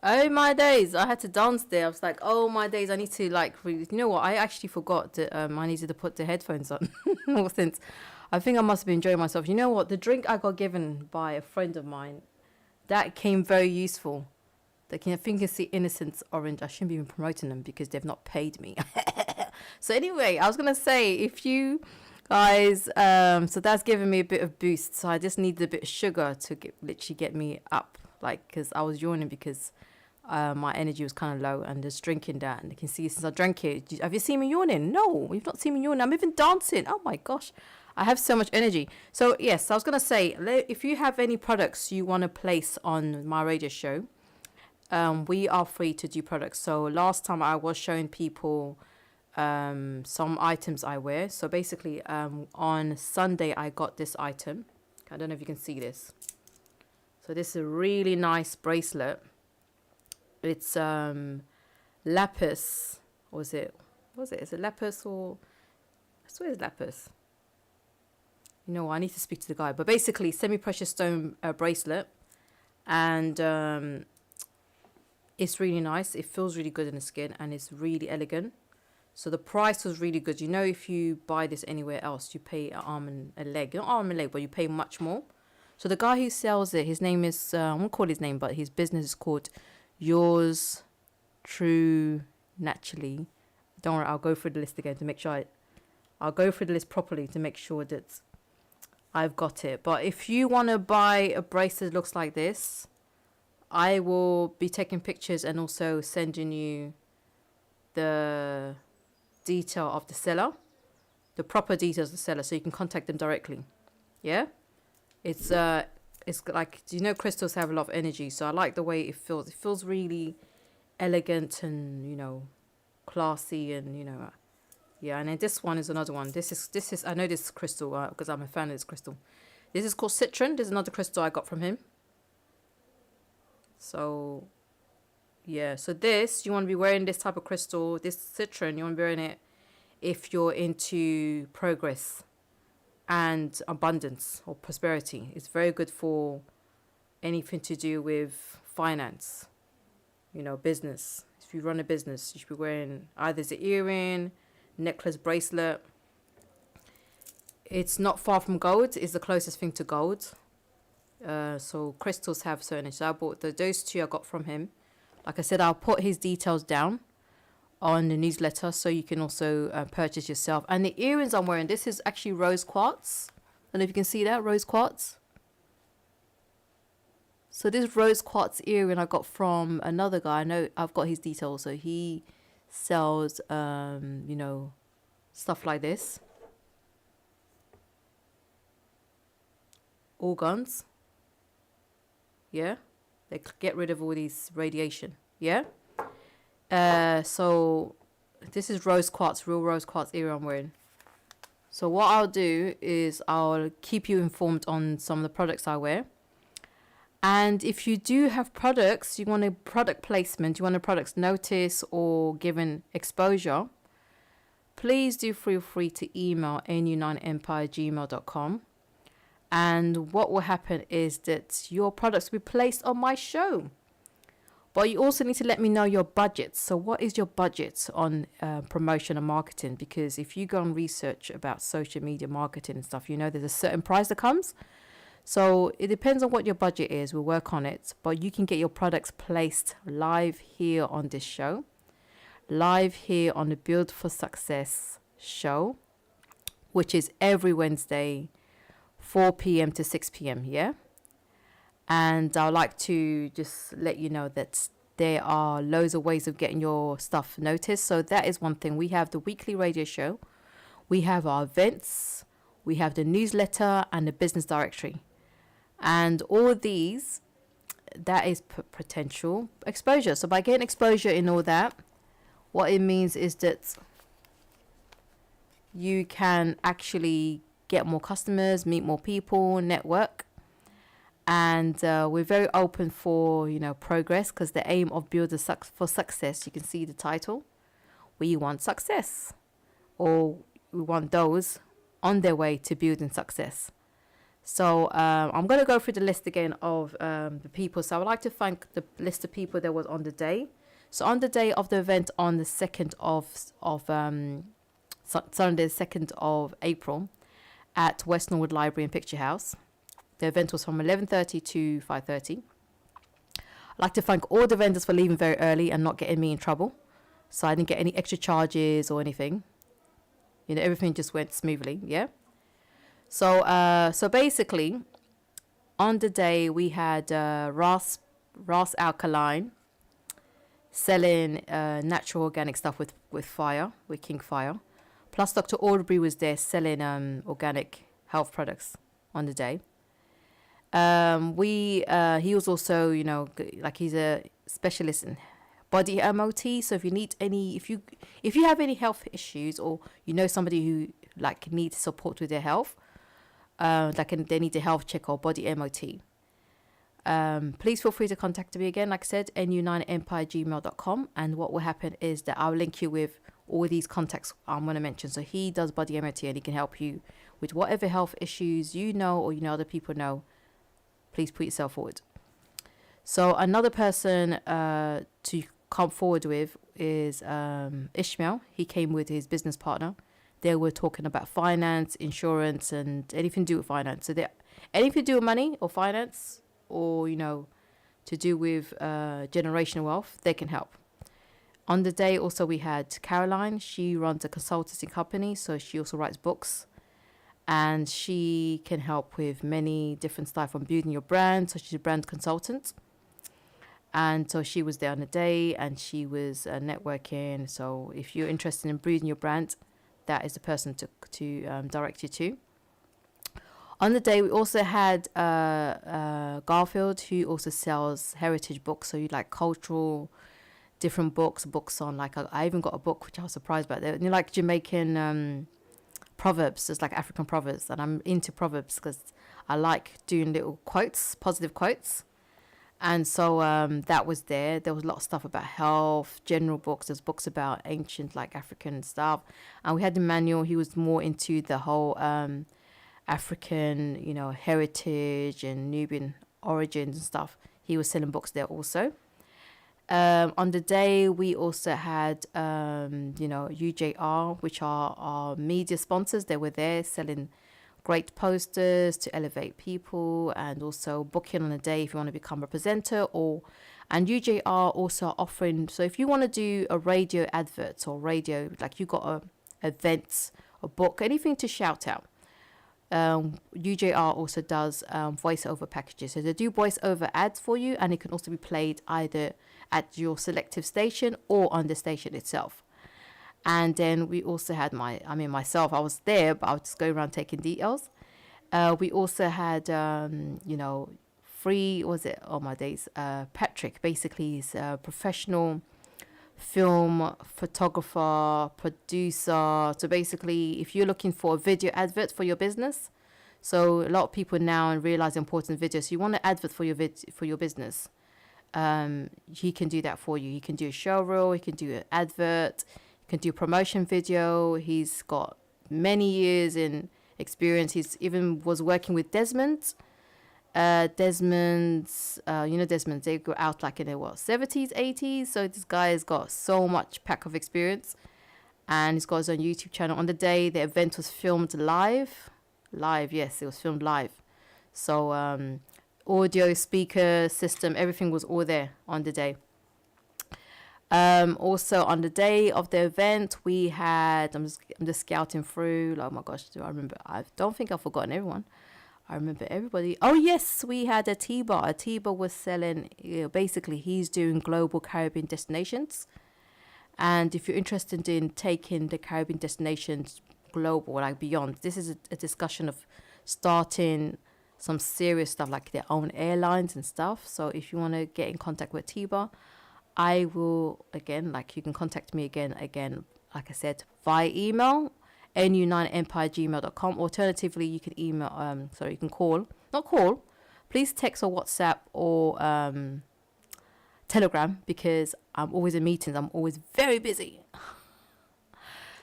Oh my days! I had to dance there. I was like, oh my days! I need to like, you know what? I actually forgot that I needed to put the headphones on. Since I think I must have been enjoying myself. You know what? The drink I got given by a friend of mine, that came very useful. I think it's the Innocence Orange. I shouldn't be even promoting them because they've not paid me. So anyway, I was gonna say, if you guys, so that's given me a bit of boost. So I just needed a bit of sugar to literally get me up, like, because I was yawning because my energy was kind of low, and just drinking that, and you can see since I drank it. Have you seen me yawning? No, you've not seen me yawning. I'm even dancing. Oh my gosh, I have so much energy. So yes, I was gonna say, if you have any products you want to place on my radio show, we are free to do products. So last time I was showing people some items I wear. So basically, on Sunday I got this item. I don't know if you can see this. So this is a really nice bracelet. It's lapis, or is it? What is it? Is it lapis or? I swear it's lapis. You know, I need to speak to the guy. But basically, semi-precious stone bracelet, and it's really nice. It feels really good in the skin, and it's really elegant. So the price was really good. You know, if you buy this anywhere else, you pay an arm and a leg. Not arm and leg, but you pay much more. So the guy who sells it, his name is, I won't call his name, but his business is called Yours True Naturally. Don't worry, I'll go through the list again to make sure I'll go through the list properly to make sure that I've got it. But if you want to buy a bracelet that looks like this, I will be taking pictures and also sending you the detail of the seller, the proper details of the seller, so you can contact them directly. Yeah, it's like, do you know crystals have a lot of energy? So I like the way it feels. It feels really elegant and, you know, classy, and, you know, yeah. And then this one is another one. This is I know this crystal because I'm a fan of this crystal. This is called Citron. There's another crystal I got from him. So yeah, so this, you want to be wearing this type of crystal, this Citron, you want to be wearing it if you're into progress and abundance or prosperity. It's very good for anything to do with finance, you know, business. If you run a business, you should be wearing either the earring, necklace, bracelet. It's not far from gold. It's the closest thing to gold. So crystals have certain. So I bought those two I got from him. Like I said, I'll put his details down on the newsletter so you can also purchase yourself. And the earrings I'm wearing, this is actually rose quartz. I don't know if you can see that, rose quartz. So this rose quartz earring I got from another guy. I know I've got his details. So he sells, you know, stuff like this. Organs. Yeah, they get rid of all these radiation. Yeah. So this is rose quartz, real rose quartz earring I'm wearing. So what I'll do is I'll keep you informed on some of the products I wear. And if you do have products, you want a product placement, you want a product's notice or given exposure, please do feel free to email nu9empire@gmail.com. And what will happen is that your products will be placed on my show. But you also need to let me know your budget. So what is your budget on promotion and marketing? Because if you go and research about social media marketing and stuff, you know there's a certain price that comes. So it depends on what your budget is. We'll work on it. But you can get your products placed live here on this show. Live here on the Build for Success show, which is every Wednesday, 4 p.m. to 6 p.m. Yeah. And I'd like to just let you know that there are loads of ways of getting your stuff noticed. So that is one thing. We have the weekly radio show. We have our events. We have the newsletter and the business directory. And all of these, that is potential exposure. So by getting exposure in all that, what it means is that you can actually get more customers, meet more people, network. And we're very open for, you know, progress, because the aim of Build for Success, you can see the title. We want success, or we want those on their way to building success. So I'm going to go through the list again of the people. So I would like to thank the list of people that was on the day. So on the day of the event on the 2nd of Sunday, 2nd of April at West Norwood Library and Picture House. The event was from 11:30 to 5:30. I'd like to thank all the vendors for leaving very early and not getting me in trouble. So I didn't get any extra charges or anything. You know, everything just went smoothly. Yeah. So basically, on the day we had Ross Alkaline selling natural organic stuff with King Fire. Plus Dr. Aubrey was there selling organic health products on the day. He was also, you know, like he's a specialist in body MOT. So if you need if you have any health issues, or you know somebody who like needs support with their health, they need a health check or body MOT, please feel free to contact me again. Like I said, nu9empire@gmail.com. And what will happen is that I'll link you with all these contacts I'm going to mention. So he does body MOT and he can help you with whatever health issues you know, or you know other people know. Please put yourself forward. So another person to come forward with is Ishmael. He came with his business partner. They were talking about finance, insurance, and anything to do with finance. So anything to do with money or finance, or, you know, to do with generational wealth, they can help. On the day also we had Caroline. She runs a consultancy company, so she also writes books, and she can help with many different stuff from building your brand. So she's a brand consultant, and so she was there on the day, and she was networking. So if you're interested in building your brand, that is the person to direct you to. On the day, we also had Garfield, who also sells heritage books. So you like cultural, different books on like, I even got a book which I was surprised about. They're like Jamaican proverbs, just like African proverbs. And I'm into proverbs because I like doing little quotes, positive quotes. And so that was there. There was a lot of stuff about health, general books. There's books about ancient like African stuff. And we had Emmanuel. He was more into the whole African, heritage and Nubian origins and stuff. He was selling books there also. On the day, we also had, UJR, which are our media sponsors. They were there selling great posters to elevate people, and also booking on a day if you want to become a presenter. And UJR also offering, so if you want to do a radio advert or radio, like you got a events, a book, anything to shout out. UJR also does voiceover packages. So they do voiceover ads for you, and it can also be played either at your selective station or on the station itself. And then we also had myself, I was there, but I was just going around taking details. We also had, Patrick, basically he's a professional film photographer, producer. So basically, if you're looking for a video advert for your business, so a lot of people now realize the importance of videos. So you want an advert for your business, he can do that for you. He can do a show reel, he can do an advert, he can do a promotion video. He's got many years in experience. He's even was working with Desmond. Desmond's, Desmond, they go out like in their 70s, 80s. So this guy has got so much pack of experience, and he's got his own YouTube channel. On the day, the event was filmed live. Yes, it was filmed live. So audio, speaker system, everything was all there on the day. Also on the day of the event, we had, I'm just scouting through, oh my gosh, do I remember? I don't think I've forgotten everyone. I remember everybody. Oh yes, we had Atiba. Atiba was selling, basically he's doing global Caribbean destinations. And if you're interested in taking the Caribbean destinations global, like beyond, this is a discussion of starting some serious stuff like their own airlines and stuff. So if you want to get in contact with Atiba, I will, again, like you can contact me again, like I said, via email, nu9empire@gmail.com. Alternatively, you can email, you can call, please text or WhatsApp or Telegram, because I'm always in meetings. I'm always very busy.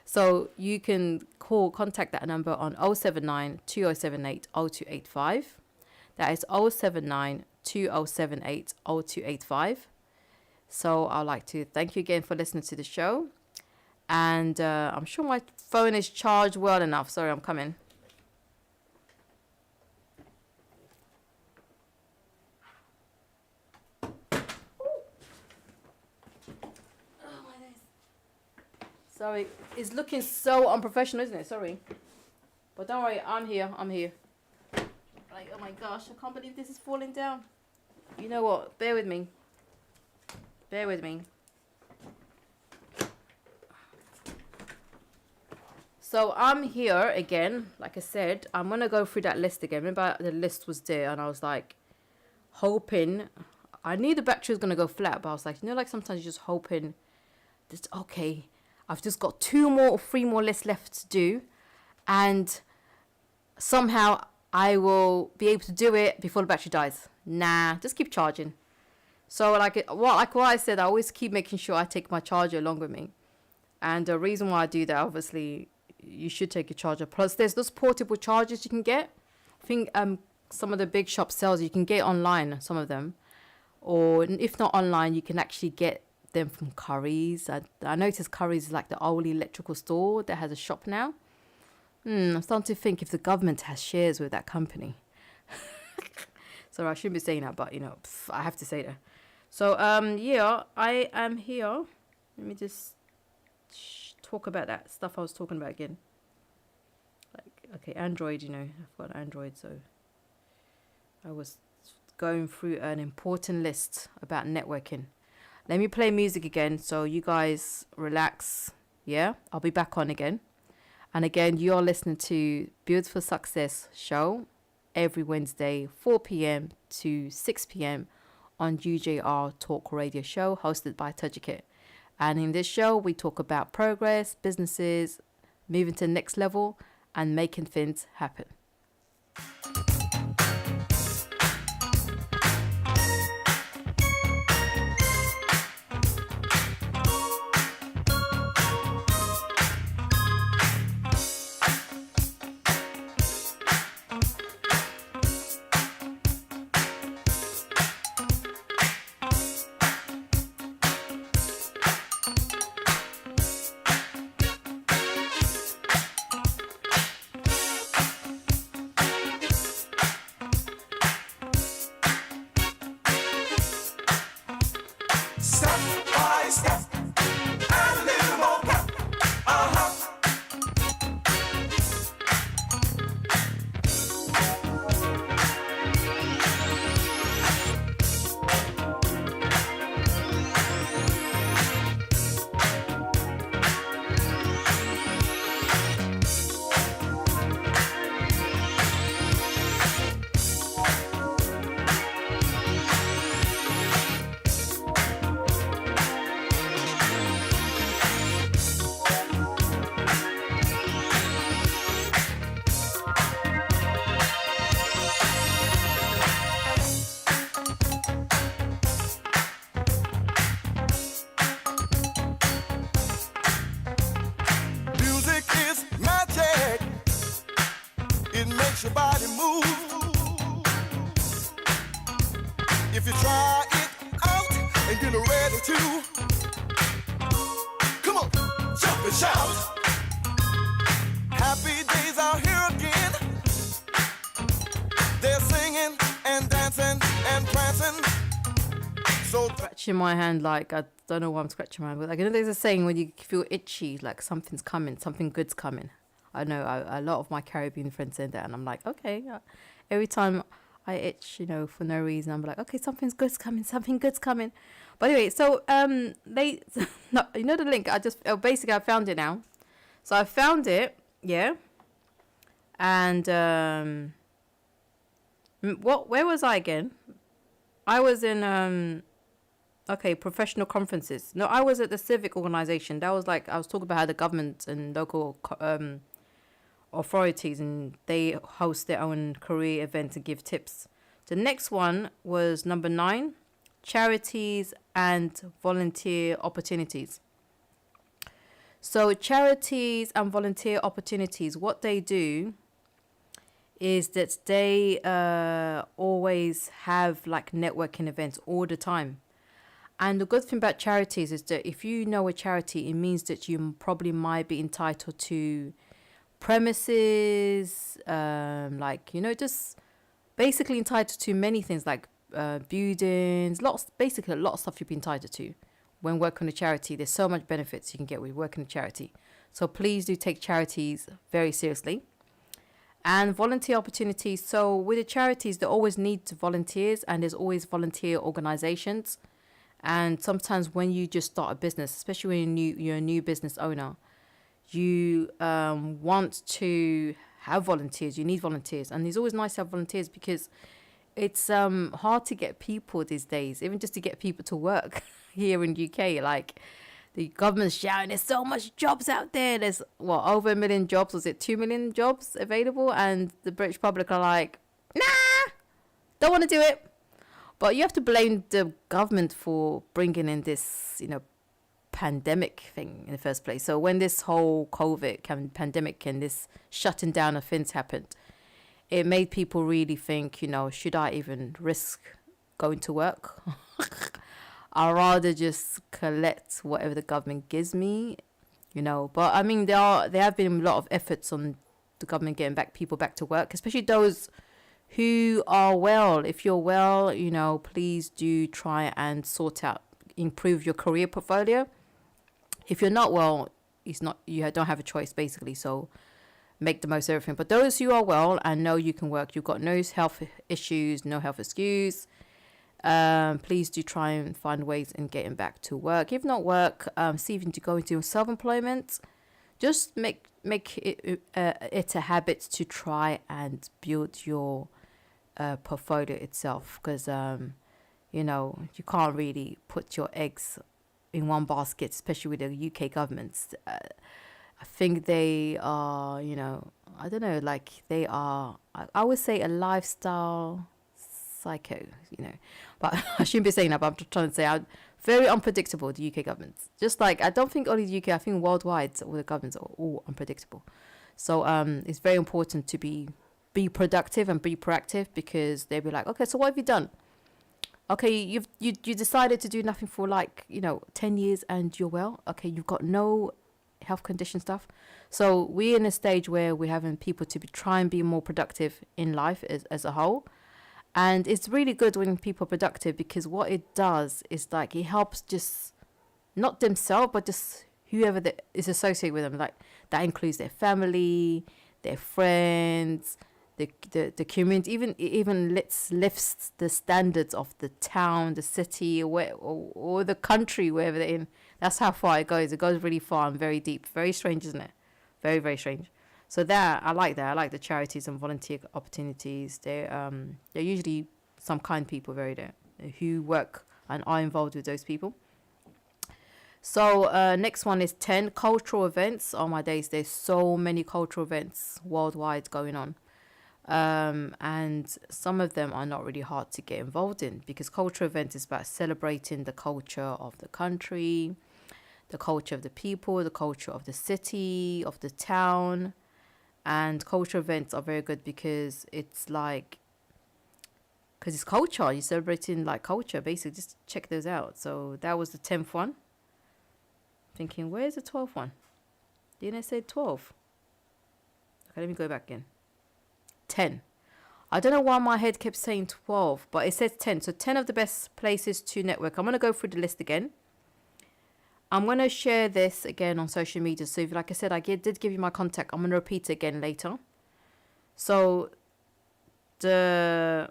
So you can contact that number on 079 2078 0285. That is 079 2078 0285. So I'd like to thank you again for listening to the show. And I'm sure my phone is charged well enough. Sorry, I'm coming. Sorry, it's looking so unprofessional, isn't it? Sorry. But don't worry, I'm here. Like, oh my gosh, I can't believe this is falling down. You know what? Bear with me. So I'm here again. Like I said, I'm going to go through that list again. Remember the list was there and I was like hoping. I knew the battery was going to go flat, but I was like, like sometimes you're just hoping that, okay, I've just got 2 more or 3 more lists left to do, and somehow I will be able to do it before the battery dies. Nah, just keep charging. So like what I said, I always keep making sure I take my charger along with me. And the reason why I do that, obviously, you should take a charger. Plus, there's those portable chargers you can get. I think some of the big shop sells, you can get online, some of them. Or if not online, you can actually get them from Curry's. I noticed Curry's is like the only electrical store that has a shop now. I'm starting to think if the government has shares with that company. So I shouldn't be saying that, but I have to say that. So yeah, I am here. Let me just talk about that stuff I was talking about again. Like, okay, Android, I've got Android, so I was going through an important list about networking. Let me play music again so you guys relax. Yeah, I'll be back on again. And again, you're listening to Beautiful Success Show every Wednesday, 4 p.m. to 6 p.m. on UJR Talk Radio Show, hosted by Tajikit. And in this show, we talk about progress, businesses, moving to the next level, and making things happen. Your body move. If you try it out and get ready to, come on, jump and shout. Happy days are here again. They're singing and dancing and prancing. So Scratching my hand, like, I don't know why I'm scratching my hand, but like, there's a saying when you feel itchy, like something's coming, something good's coming. I know a lot of my Caribbean friends say that, and I'm like, okay. Every time I itch, for no reason, I'm like, okay, something good's coming. But anyway, so they, no, the link. Basically I found it now. So I found it, yeah. And where was I again? I was in professional conferences. No, I was at the civic organization. That was like, I was talking about how the government and local authorities, and they host their own career events and give tips. The next one was number 9, charities and volunteer opportunities. So charities and volunteer opportunities, what they do is that they always have like networking events all the time. And the good thing about charities is that if you know a charity, it means that you probably might be entitled to premises, just basically entitled to many things like buildings, basically a lot of stuff you've been entitled to when working a charity. There's so much benefits you can get with working a charity. So please do take charities very seriously. And volunteer opportunities. So with the charities, they always need volunteers, and there's always volunteer organizations. And sometimes when you just start a business, especially when you're a new business owner, you want to have volunteers. You need volunteers. And it's always nice to have volunteers because it's hard to get people these days, even just to get people to work here in UK. Like, the government's shouting, there's so much jobs out there. There's, over 1 million jobs. Was it 2 million jobs available? And the British public are like, nah, don't want to do it. But you have to blame the government for bringing in this, pandemic thing in the first place. So when this whole COVID pandemic and this shutting down of things happened, it made people really think, should I even risk going to work? I'd rather just collect whatever the government gives me, But I mean, there have been a lot of efforts on the government getting people back to work, especially those who are well. If you're well, please do try and improve your career portfolio. If you're not well, it's not, you don't have a choice basically. So make the most of everything. But those who are well and know you can work, you've got no health issues, no health excuse, please do try and find ways in getting back to work. If not work, see if you can go into self-employment. Just make it a habit to try and build your portfolio itself, because you know, you can't really put your eggs in one basket, especially with the UK governments. I think they are, you know, I don't know, like they are, I would say a lifestyle psycho, you know, but I shouldn't be saying that, but I'm just trying to say I'm very unpredictable, the UK governments. Just like, I don't think only the UK, I think worldwide, all the governments are all unpredictable. So it's very important to be productive and be proactive, because they'll be like, okay, so what have you done? Okay, you decided to do nothing for like, you know, 10 years and you're well. Okay, you've got no health condition stuff. So we're in a stage where we're having people to try and be more productive in life as a whole. And it's really good when people are productive, because what it does is like it helps just not themselves, but just whoever that is associated with them. Like that includes their family, their friends, the community, even lifts the standards of the town, the city, or the country, wherever they're in. That's how far it goes. It goes really far and very deep. Very strange, isn't it? Very, very strange. So I like that. I like the charities and volunteer opportunities. They're usually some kind people who work and are involved with those people. So next one is 10 cultural events. Oh my days, there's so many cultural events worldwide going on. And some of them are not really hard to get involved in, because cultural events is about celebrating the culture of the country, the culture of the people, the culture of the city, of the town. And cultural events are very good because it's culture. You're celebrating like culture, basically. Just check those out. So that was the 10th one. Thinking, where's the 12th one? Didn't I say 12? Okay, let me go back again. 10. I don't know why my head kept saying 12, but it says 10. So 10 of the best places to network. I'm going to go through the list again. I'm going to share this again on social media. So if, like I said, I did give you my contact. I'm going to repeat it again later. So the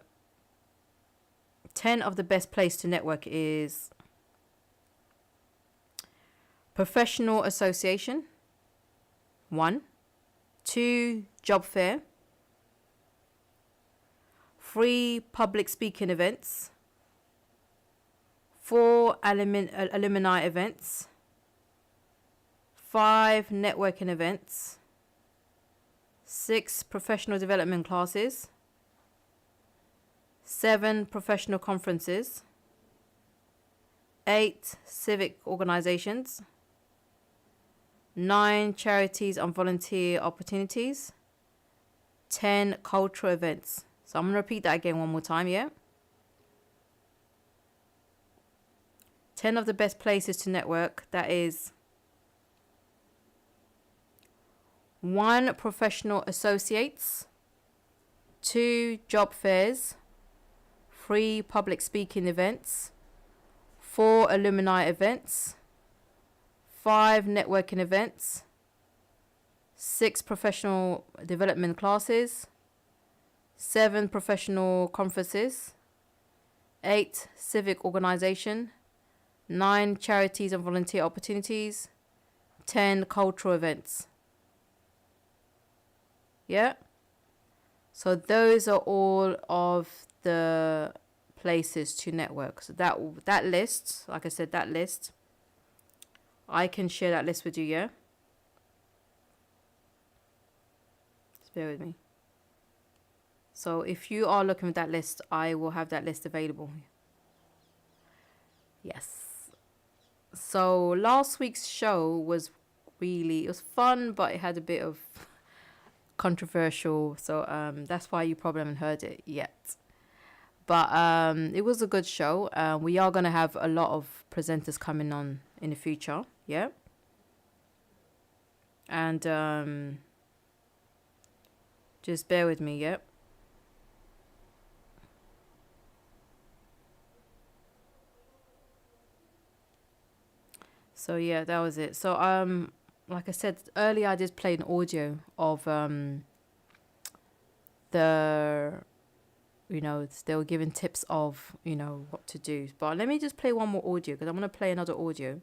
10 of the best place to network is professional association, 1. 2, job fair. 3, public speaking events. 4, alumni events. 5, networking events. 6, professional development classes. 7, professional conferences. 8, civic organizations. 9, charities and volunteer opportunities. 10, cultural events. So I'm going to repeat that again one more time, yeah? 10 of the best places to network. That is 1, professional associates. 2, job fairs. 3, public speaking events. 4, alumni events. 5, networking events. 6, professional development classes. 7, professional conferences. 8, civic organization. 9, charities and volunteer opportunities. 10, cultural events. Yeah? So those are all of the places to network. So that list, like I said, that list, I can share that list with you, yeah? Just bear with me. So if you are looking at that list, I will have that list available. Yes. So last week's show was it was fun, but it had a bit of controversial. So that's why you probably haven't heard it yet. But it was a good show. We are going to have a lot of presenters coming on in the future. Yeah. And just bear with me, yeah. So yeah, that was it. So like I said earlier, I just played an audio of the, you know, they were giving tips of, you know, what to do. But let me just play one more audio because I'm gonna play another audio.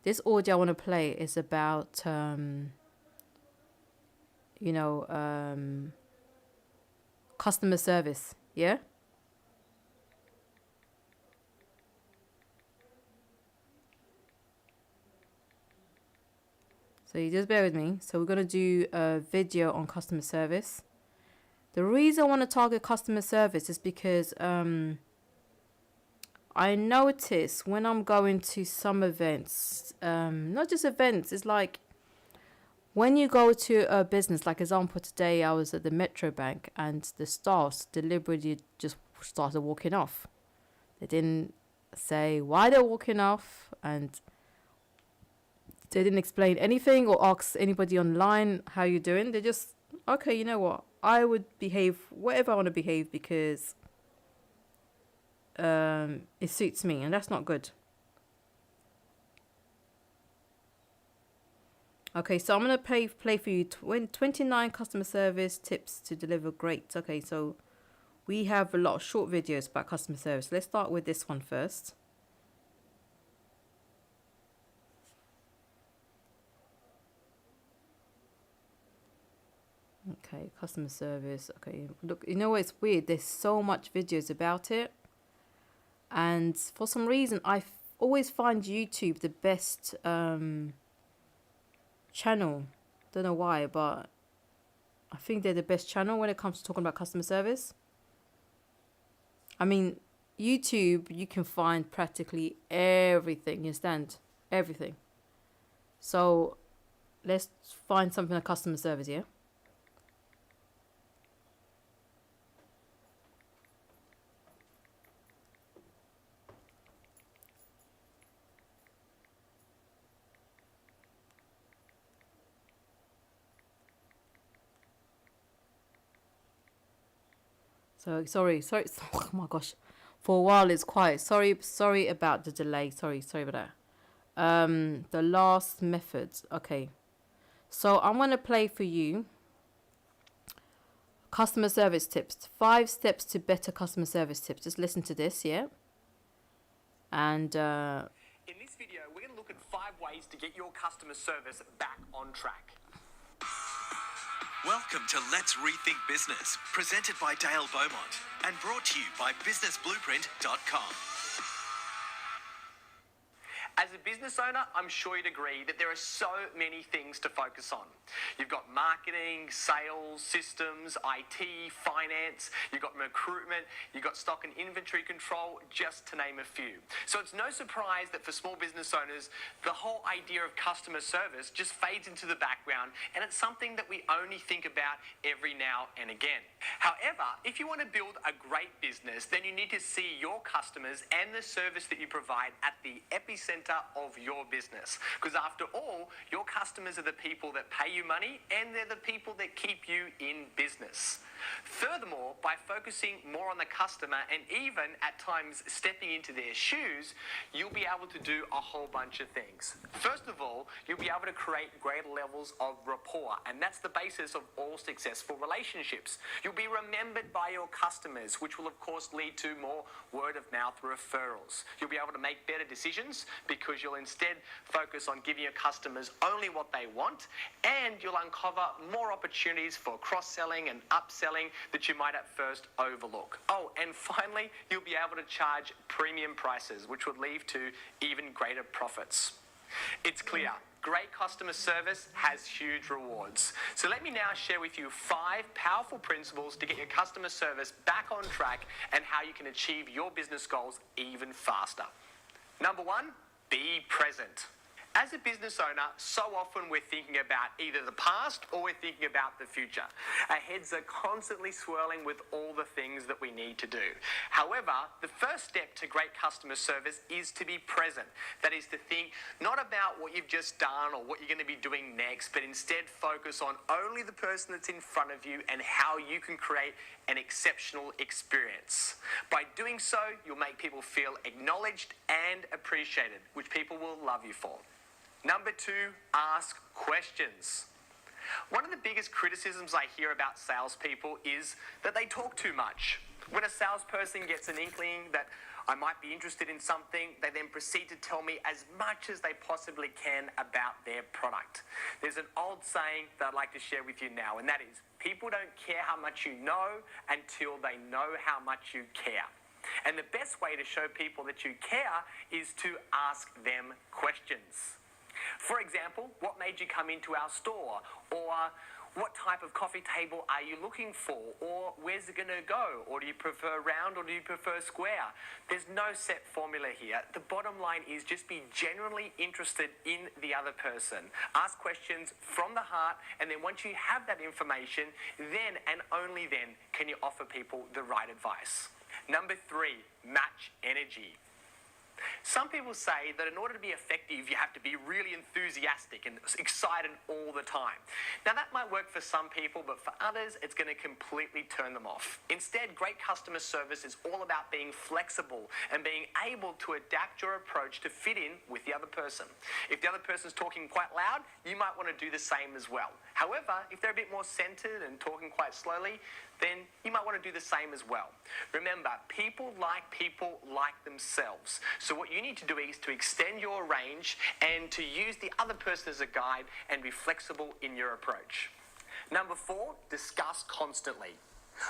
This audio I want to play is about you know, customer service. Yeah. So you just bear with me. So we're going to do a video on customer service. The reason I want to target customer service is because I notice when I'm going to some events, not just events, it's like when you go to a business, like example today I was at the Metro Bank and the staffs deliberately just started walking off. They didn't say why they're walking off, and they didn't explain anything or ask anybody online how you doing. They just, okay, you know what? I would behave whatever I want to behave because it suits me, and that's not good. Okay, so I'm going to play for you 29 customer service tips to deliver great. Okay, so we have a lot of short videos about customer service. Let's start with this one first. Okay, customer service. Okay, look, you know what? It's weird. There's so much videos about it. And for some reason, always find YouTube the best channel. Don't know why, but I think they're the best channel when it comes to talking about customer service. I mean, YouTube, you can find practically everything. You understand? Everything. So let's find something like customer service, yeah? So sorry. Oh my gosh, for a while it's quiet. Sorry about the delay. Sorry about that. The last method. Okay, so I'm gonna play for you customer service tips. 5 steps to better customer service tips. Just listen to this, yeah. And in this video, we're going to look at 5 ways to get your customer service back on track. Welcome to Let's Rethink Business, presented by Dale Beaumont and brought to you by businessblueprint.com. As a business owner, I'm sure you'd agree that there are so many things to focus on. You've got marketing, sales, systems, IT, finance, you've got recruitment, you've got stock and inventory control, just to name a few. So it's no surprise that for small business owners, the whole idea of customer service just fades into the background, and it's something that we only think about every now and again. However, if you want to build a great business, then you need to see your customers and the service that you provide at the epicenter of your business, because after all, your customers are the people that pay you money and they're the people that keep you in business. Furthermore, by focusing more on the customer and even at times stepping into their shoes, you'll be able to do a whole bunch of things. First of all, you'll be able to create greater levels of rapport, and that's the basis of all successful relationships. You'll be remembered by your customers, which will of course lead to more word of mouth referrals. You'll be able to make better decisions because you'll instead focus on giving your customers only what they want, and you'll uncover more opportunities for cross-selling and upselling that you might at first overlook. Oh, and finally, you'll be able to charge premium prices, which would lead to even greater profits. It's clear, great customer service has huge rewards. So let me now share with you 5 powerful principles to get your customer service back on track and how you can achieve your business goals even faster. Number 1, be present. As a business owner, so often we're thinking about either the past or we're thinking about the future. Our heads are constantly swirling with all the things that we need to do. However, the first step to great customer service is to be present. That is to think not about what you've just done or what you're going to be doing next, but instead focus on only the person that's in front of you and how you can create an exceptional experience. By doing so, you'll make people feel acknowledged and appreciated, which people will love you for. Number 2, ask questions. One of the biggest criticisms I hear about salespeople is that they talk too much. When a salesperson gets an inkling that I might be interested in something, they then proceed to tell me as much as they possibly can about their product. There's an old saying that I'd like to share with you now, and that is, people don't care how much you know until they know how much you care. And the best way to show people that you care is to ask them questions. For example, what made you come into our store? Or what type of coffee table are you looking for? Or where's it going to go? Or do you prefer round or do you prefer square? There's no set formula here. The bottom line is just be genuinely interested in the other person. Ask questions from the heart, and then once you have that information, then and only then can you offer people the right advice. Number 3, match energy. Some people say that in order to be effective, you have to be really enthusiastic and excited all the time. Now, that might work for some people, but for others, it's going to completely turn them off. Instead, great customer service is all about being flexible and being able to adapt your approach to fit in with the other person. If the other person's talking quite loud, you might want to do the same as well. However, if they're a bit more centered and talking quite slowly, then you might want to do the same as well. Remember, people like themselves. So what you need to do is to extend your range and to use the other person as a guide and be flexible in your approach. Number 4, discuss constantly.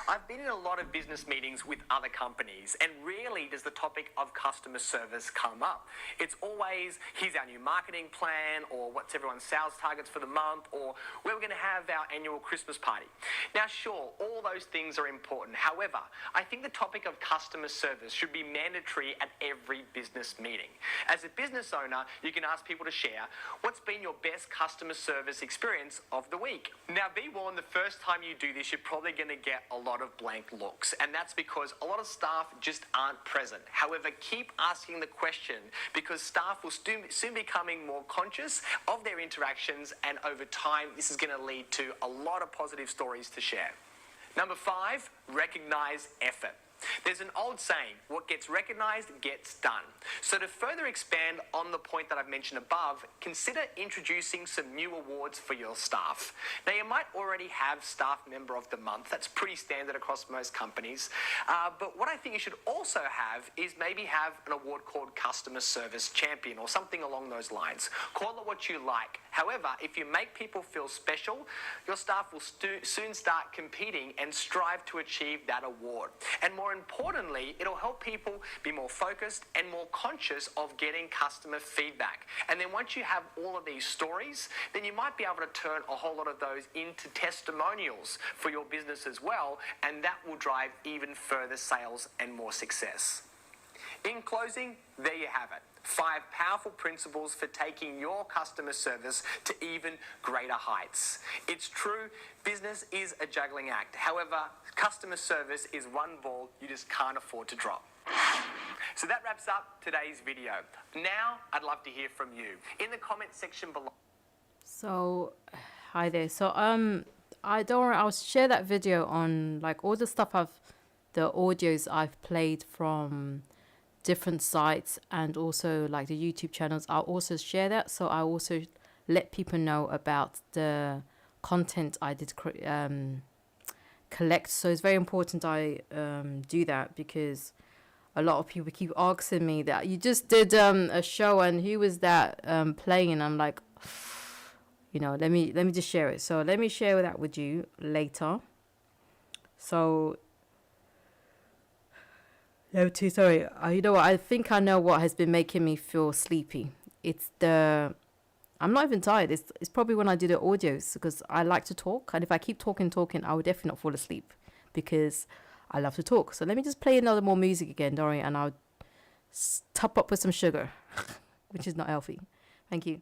I've been in a lot of business meetings with other companies, and rarely does the topic of customer service come up. It's always, here's our new marketing plan, or what's everyone's sales targets for the month, or where we're going to have our annual Christmas party. Now, sure, all those things are important. However, I think the topic of customer service should be mandatory at every business meeting. As a business owner, you can ask people to share what's been your best customer service experience of the week. Now, be warned, the first time you do this, you're probably going to get a lot of blank looks, and that's because a lot of staff just aren't present. However, keep asking the question, because staff will soon be becoming more conscious of their interactions, and over time this is going to lead to a lot of positive stories to share. Number 5, recognize effort. There's an old saying, what gets recognized gets done. So to further expand on the point that I've mentioned above, consider introducing some new awards for your staff. Now, you might already have Staff Member of the Month. That's pretty standard across most companies. But what I think you should also have is maybe have an award called Customer Service Champion or something along those lines. Call it what you like. However, if you make people feel special, your staff will soon start competing and strive to achieve that award. And more importantly, it'll help people be more focused and more conscious of getting customer feedback. And then once you have all of these stories, then you might be able to turn a whole lot of those into testimonials for your business as well, and that will drive even further sales and more success. In closing, there you have it. 5 powerful principles for taking your customer service to even greater heights. It's true, business is a juggling act. However, customer service is one ball you just can't afford to drop. So that wraps up today's video. Now, I'd love to hear from you. In the comment section below. So, hi there. So, I'll share that video on like all the stuff the audios I've played from different sites, and also like the YouTube channels. I'll also share that. So I also let people know about the content I did collect. So it's very important I do that, because a lot of people keep asking me that you just did a show and who was that playing, and I'm like, you know, let me just share it. So let me share that with you later. So sorry, you know what, I think I know what has been making me feel sleepy. I'm not even tired. It's probably when I do the audios, because I like to talk, and if I keep talking, I will definitely not fall asleep, because I love to talk. So let me just play another more music again, don't worry, and I'll top up with some sugar, which is not healthy. Thank you.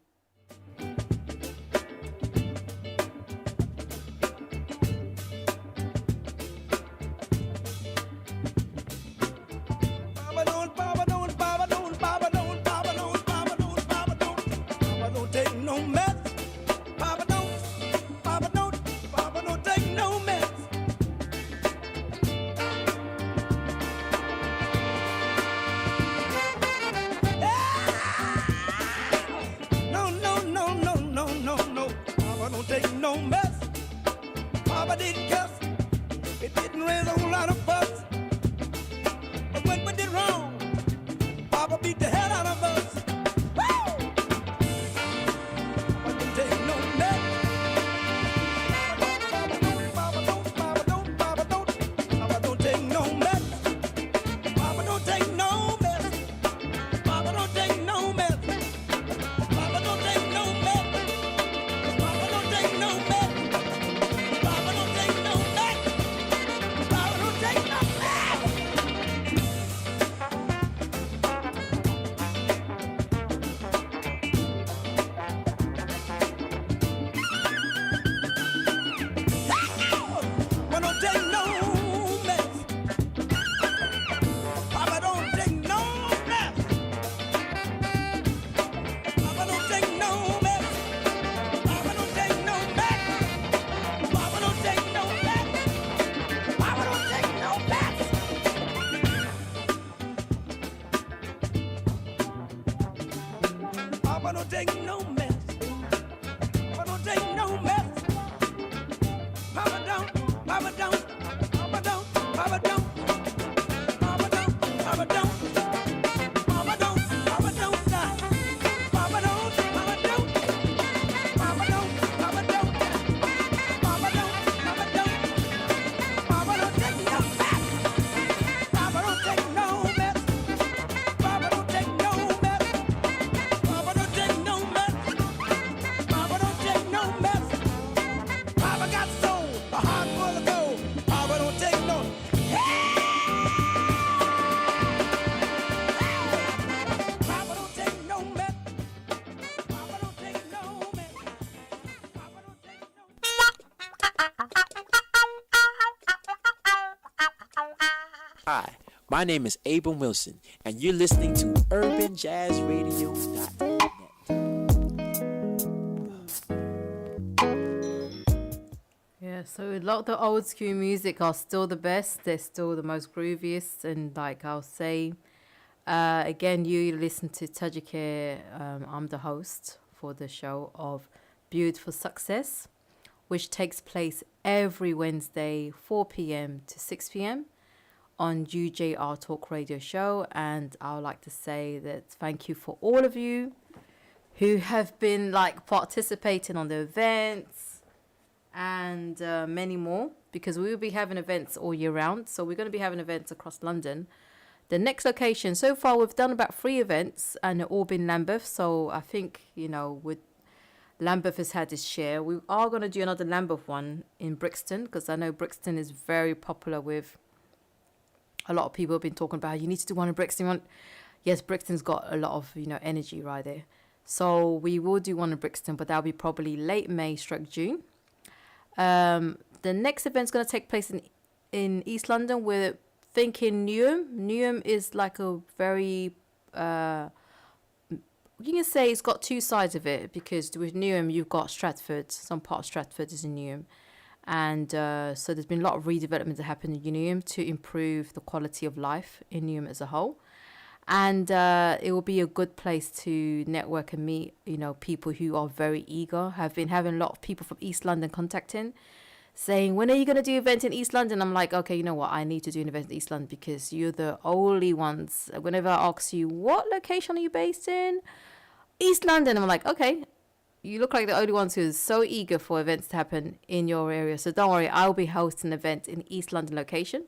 No Papa didn't cuss. It didn't raise a whole lot of fuss. But when we did wrong, Papa beat the hell out of us. Woo! But don't take no mess. Papa don't, Papa don't, Papa don't, Papa don't take no mess. Papa don't take no mess. Papa don't take no mess. Papa don't take no mess. Papa don't take no mess. Papa don't take no mess. Papa don't take no mess. Papa don't take no mess. Papa don't take no mess. Papa don't take no mess. Papa don't take no mess. Papa don't take no mess. Papa don't take no mess. Papa don't take no mess. Papa don't take no mess. Papa don't, Papa don't, Papa don't, Papa don't, Papa don't, Papa don't, Papa don't, Papa don't, Papa don't, Papa don't, Papa don't, Papa don't, Papa don't, Papa don't, Papa don't take no mess. Papa don't take no mess. Papa don't take no mess. Papa don't take no mess. Papa don't take no mess. Papa got soul, a heart full of gold. Papa don't take no. Papa don't take no mess. Papa don't take no mess. Papa don't take no. Hi, my name is Abram Wilson, and you're listening to UrbanJazzRadio.net. Yeah, so a lot of the old school music are still the best. They're still the most grooviest, and like I'll say, again, you listen to Tajike. I'm the host for the show of Beautiful Success, which takes place every Wednesday, 4 p.m. to 6 p.m. on UJR Talk Radio Show. And I would like to say that thank you for all of you who have been like participating on the events and many more, because we will be having events all year round. So we're going to be having events across London. The next location, so far we've done about 3 events and they're all been Lambeth. So I think, you know, with Lambeth has had its share. We are going to do another Lambeth one in Brixton, because I know Brixton is very popular with a lot of people have been talking about, you need to do one in Brixton. Yes, Brixton's got a lot of, you know, energy right there. So we will do one in Brixton, but that'll be probably late May / June. The next event's going to take place in East London. We're thinking Newham. Newham is like a very, you can say it's got 2 sides of it, because with Newham, you've got Stratford. Some part of Stratford is in Newham. And so there's been a lot of redevelopment that happened in Newham to improve the quality of life in Newham as a whole. And it will be a good place to network and meet, you know, people who are very eager. Have been having a lot of people from East London contacting, saying, when are you going to do an event in East London? I'm like, okay, you know what? I need to do an event in East London, because you're the only ones. Whenever I ask you, what location are you based in? East London. I'm like, okay, you look like the only ones who are so eager for events to happen in your area. So don't worry, I'll be hosting an event in East London location.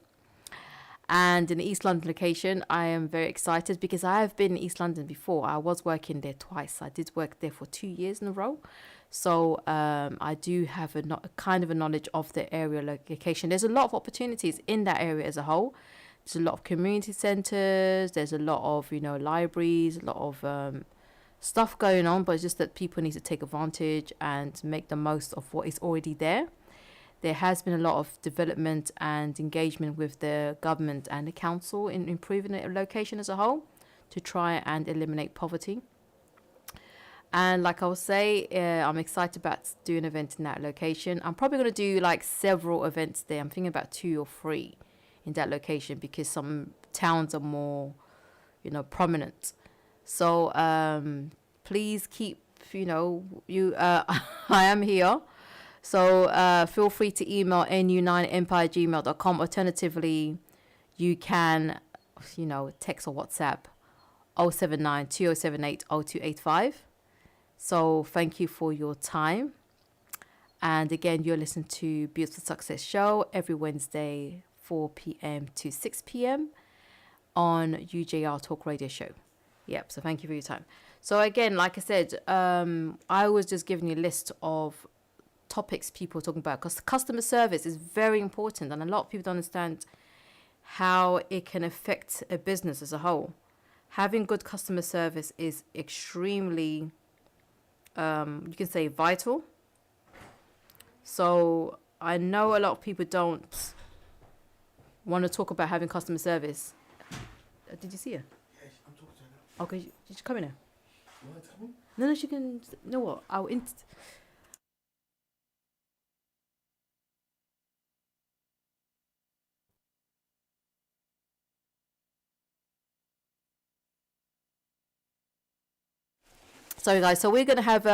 And in the East London location, I am very excited, because I have been in East London before. I was working there twice. I did work there for 2 years in a row. So I do have a kind of a knowledge of the area location. There's a lot of opportunities in that area as a whole. There's a lot of community centres. There's a lot of, you know, libraries, a lot of stuff going on. But it's just that people need to take advantage and make the most of what is already there. There has been a lot of development and engagement with the government and the council in improving the location as a whole to try and eliminate poverty. And like I will say, I'm excited about doing an event in that location. I'm probably going to do like several events there. I'm thinking about 2 or 3 in that location, because some towns are more, you know, prominent. So please keep, you know, I am here So feel free to email nu9empire@gmail.com. Alternatively, you can, text or WhatsApp 079 2078 0285. So thank you for your time. And again, you're listening to Beautiful Success Show every Wednesday, 4 p.m. to 6 p.m. on UJR Talk Radio Show. Yep, so thank you for your time. So again, like I said, I was just giving you a list of topics people are talking about, because customer service is very important, and a lot of people don't understand how it can affect a business as a whole. Having good customer service is extremely, you can say, vital. So I know a lot of people don't want to talk about having customer service. Did you see her? Yes, I'm talking to her now. Okay, did she come in now? You want to come in? No, she can. You know what? Sorry, guys. So we're gonna have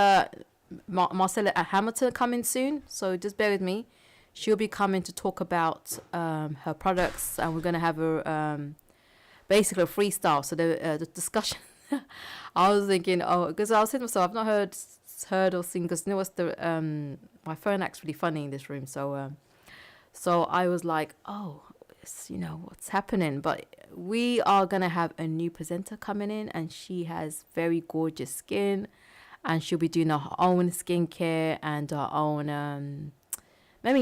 Marcella at Hamilton coming soon. So just bear with me. She'll be coming to talk about her products, and we're gonna have her basically a freestyle. So the discussion. I was thinking, because I was saying to myself, I've not heard or seen, because what's the my phone acts really funny in this room. So I was like, what's happening? But we are gonna have a new presenter coming in, and she has very gorgeous skin, and she'll be doing her own skincare and her own.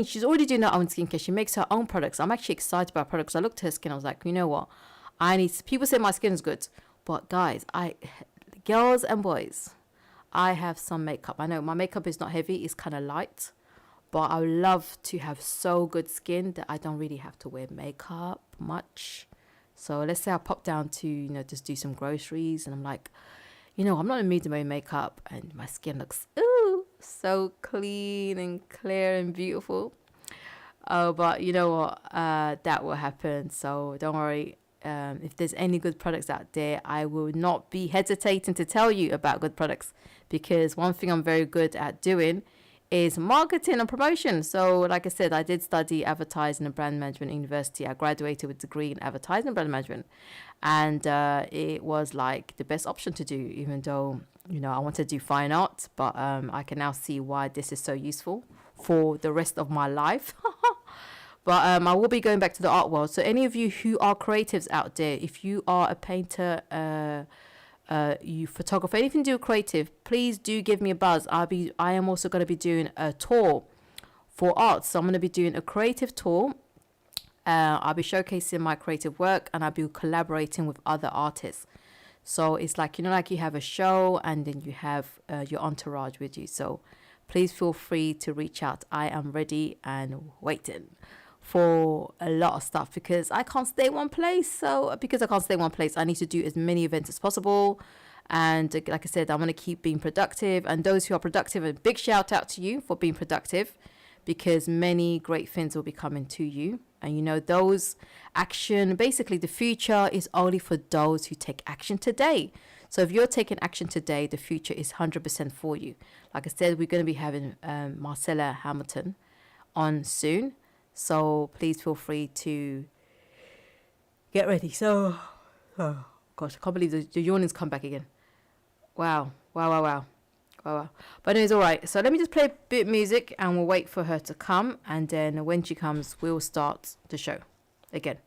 She's already doing her own skincare. She makes her own products. I'm actually excited about products. I looked at her skin. I was like, you know what? People say my skin is good, but guys, girls and boys, I have some makeup. I know my makeup is not heavy. It's kind of light. But I would love to have so good skin that I don't really have to wear makeup much. So let's say I pop down to, just do some groceries, and I'm like, I'm not in the mood to wear makeup, and my skin looks, so clean and clear and beautiful. But you know what? That will happen. So don't worry. If there's any good products out there, I will not be hesitating to tell you about good products, because one thing I'm very good at doing is marketing and promotion. So like I said, I did study advertising and brand management at university. I graduated with a degree in advertising and brand management, and it was like the best option to do, even though I wanted to do fine art, but I can now see why this is so useful for the rest of my life. But I will be going back to the art world. So any of you who are creatives out there, if you are a painter, you photographer, anything to do with creative, please do give me a buzz. I am also going to be doing a tour for art. So I'm going to be doing a creative tour. I'll be showcasing my creative work, and I'll be collaborating with other artists. So it's like, like you have a show, and then you have your entourage with you. So please feel free to reach out. I am ready and waiting for a lot of stuff, because I can't stay one place. So because I can't stay one place, I need to do as many events as possible. And like I said, I'm going to keep being productive. And those who are productive, a big shout out to you for being productive, because many great things will be coming to you. And those action, basically the future is only for those who take action today. So if you're taking action today, the future is 100% for you. Like I said, we're going to be having Marcella Hamilton on soon. So please feel free to get ready. So, oh gosh, I can't believe the yawning's come back again. Wow. But it's all right. So let me just play a bit of music, and we'll wait for her to come. And then when she comes, we'll start the show again.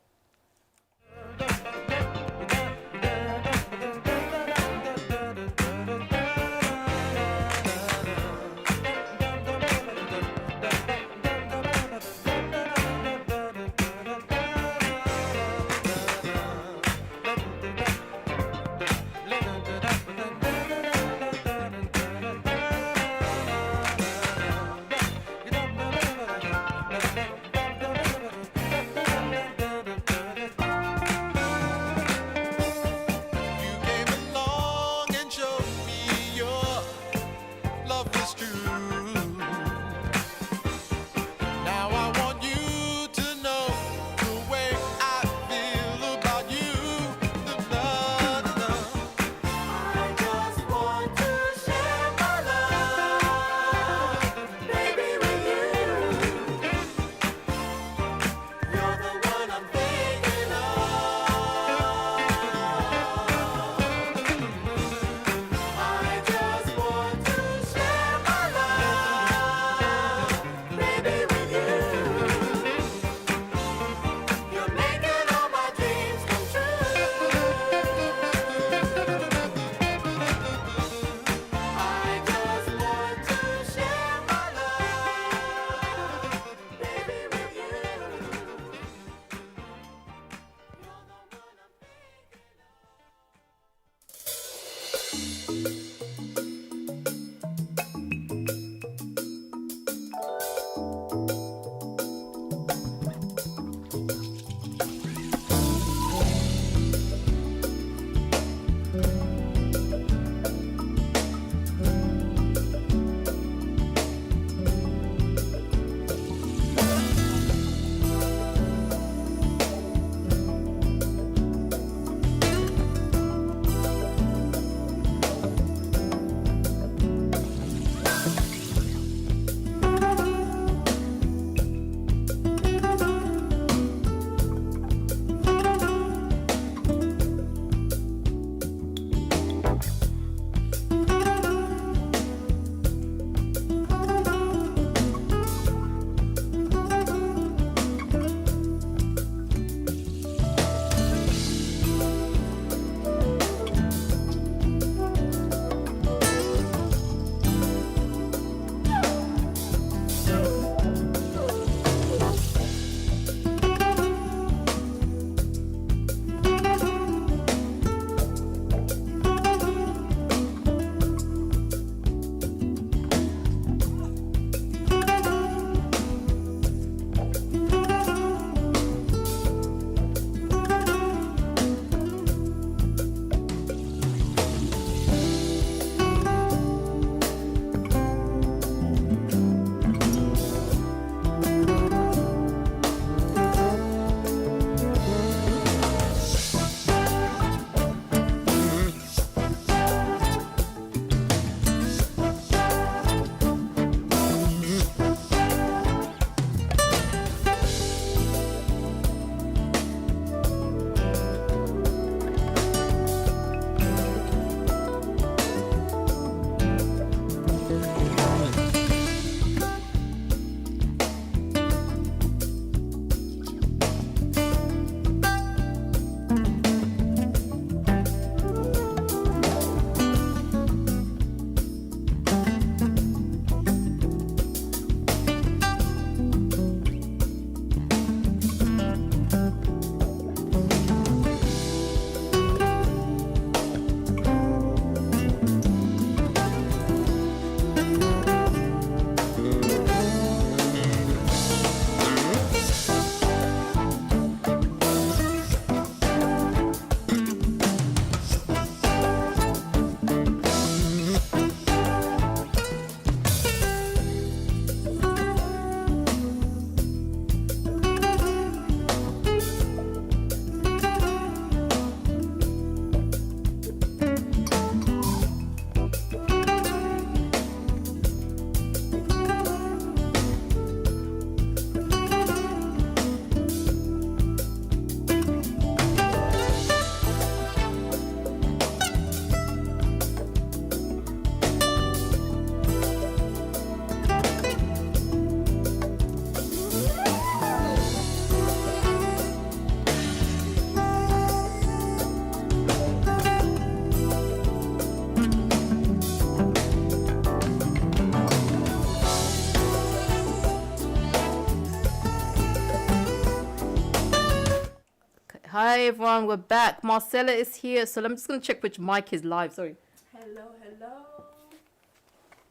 Hi everyone, we're back. Marcella is here, so I'm just gonna check which mic is live. Sorry. Hello, hello.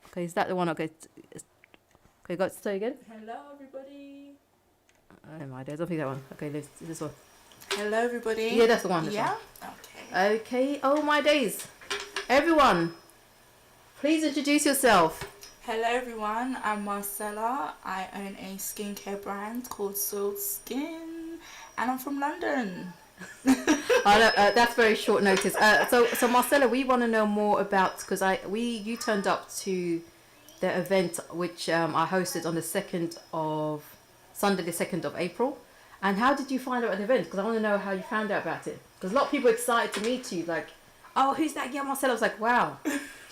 Okay, is that the one? Okay. Okay, got to say again. Hello, everybody. Oh my, I don't think that one. Okay, this one. Hello, everybody. Yeah, that's the one. Yeah? Okay. Okay. Oh my days. Everyone, please introduce yourself. Hello, everyone. I'm Marcella. I own a skincare brand called Soul Skin, and I'm from London. I know, that's very short notice. So Marcella, we want to know more about, because you turned up to the event which I hosted on the Sunday the 2nd of April. And how did you find out at the event? Because I want to know how you found out about it. Because a lot of people are excited to meet you, like, oh, who's that girl Marcella? I was like, wow,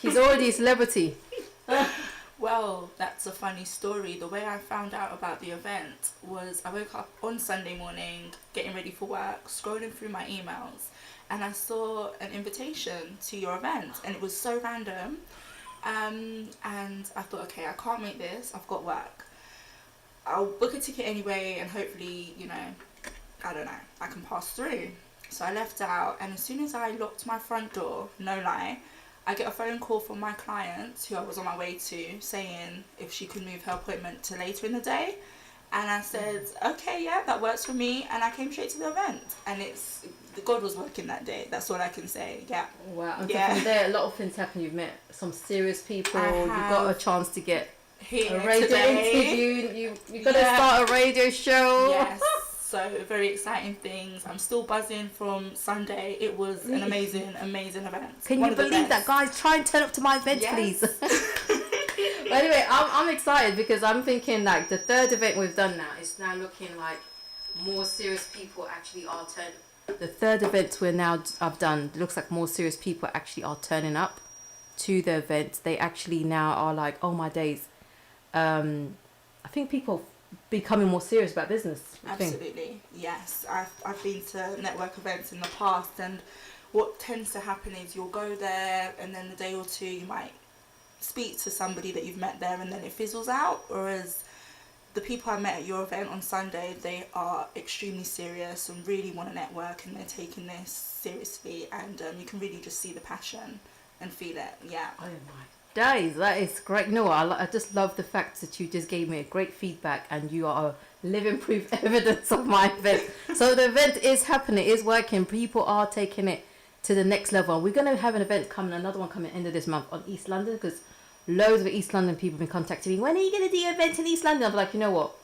she's already a celebrity. Well, that's a funny story. The way I found out about the event was I woke up on Sunday morning, getting ready for work, scrolling through my emails, and I saw an invitation to your event, and it was so random. And I thought, okay, I can't make this. I've got work. I'll book a ticket anyway, and hopefully, I don't know, I can pass through. So I left out, and as soon as I locked my front door, no lie, I get a phone call from my client who I was on my way to saying if she could move her appointment to later in the day. And I said, okay, yeah, that works for me. And I came straight to the event. And God was working that day. That's all I can say. Yeah. Wow. And Yeah. so from there, a lot of things happen. You've met some serious people. You got a chance to get Here a radio today. interview. You got to start a radio show. Yes. So very exciting things. I'm still buzzing from Sunday. It was an amazing event. Can One you of the believe that, best. guys? Try and turn up to my event, Yes. please. But anyway, I'm excited because I'm thinking like the third event we've done now is now looking like more serious people actually are turning. The third event I've done, it looks like more serious people actually are turning up to the event. They actually now are like, oh my days. I think people becoming more serious about business. Absolutely, yes. I've been to network events in the past, and what tends to happen is you'll go there, and then a day or two you might speak to somebody that you've met there, and then it fizzles out. Whereas the people I met at your event on Sunday, they are extremely serious and really want to network, and they're taking this seriously, and you can really just see the passion and feel it. Yeah. Oh my days, that is great. No, I just love the fact that you just gave me a great feedback, and you are living proof evidence of my event. So the event is happening, is working. People are taking it to the next level. We're going to have an event coming, another one coming end of this month on East London, because loads of East London people have been contacting me. When are you going to do an event in East London? I'm like, you know what?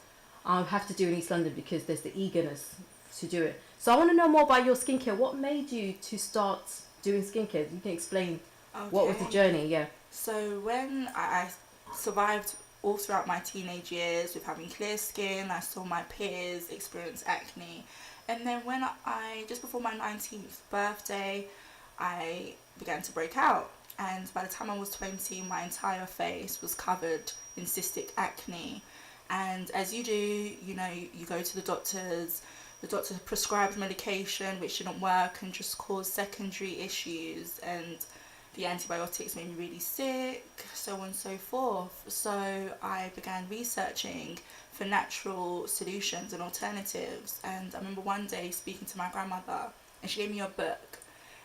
I'll have to do in East London because there's the eagerness to do it. So I want to know more about your skincare. What made you to start doing skincare? You can explain what was the journey, yeah. So when I survived all throughout my teenage years with having clear skin, I saw my peers experience acne. And then when I just before my 19th birthday, I began to break out. And by the time I was 20, my entire face was covered in cystic acne. And as you do, you go to the doctor prescribed medication which didn't work and just caused secondary issues, and the antibiotics made me really sick, so on and so forth. So I began researching for natural solutions and alternatives, and I remember one day speaking to my grandmother, and she gave me a book,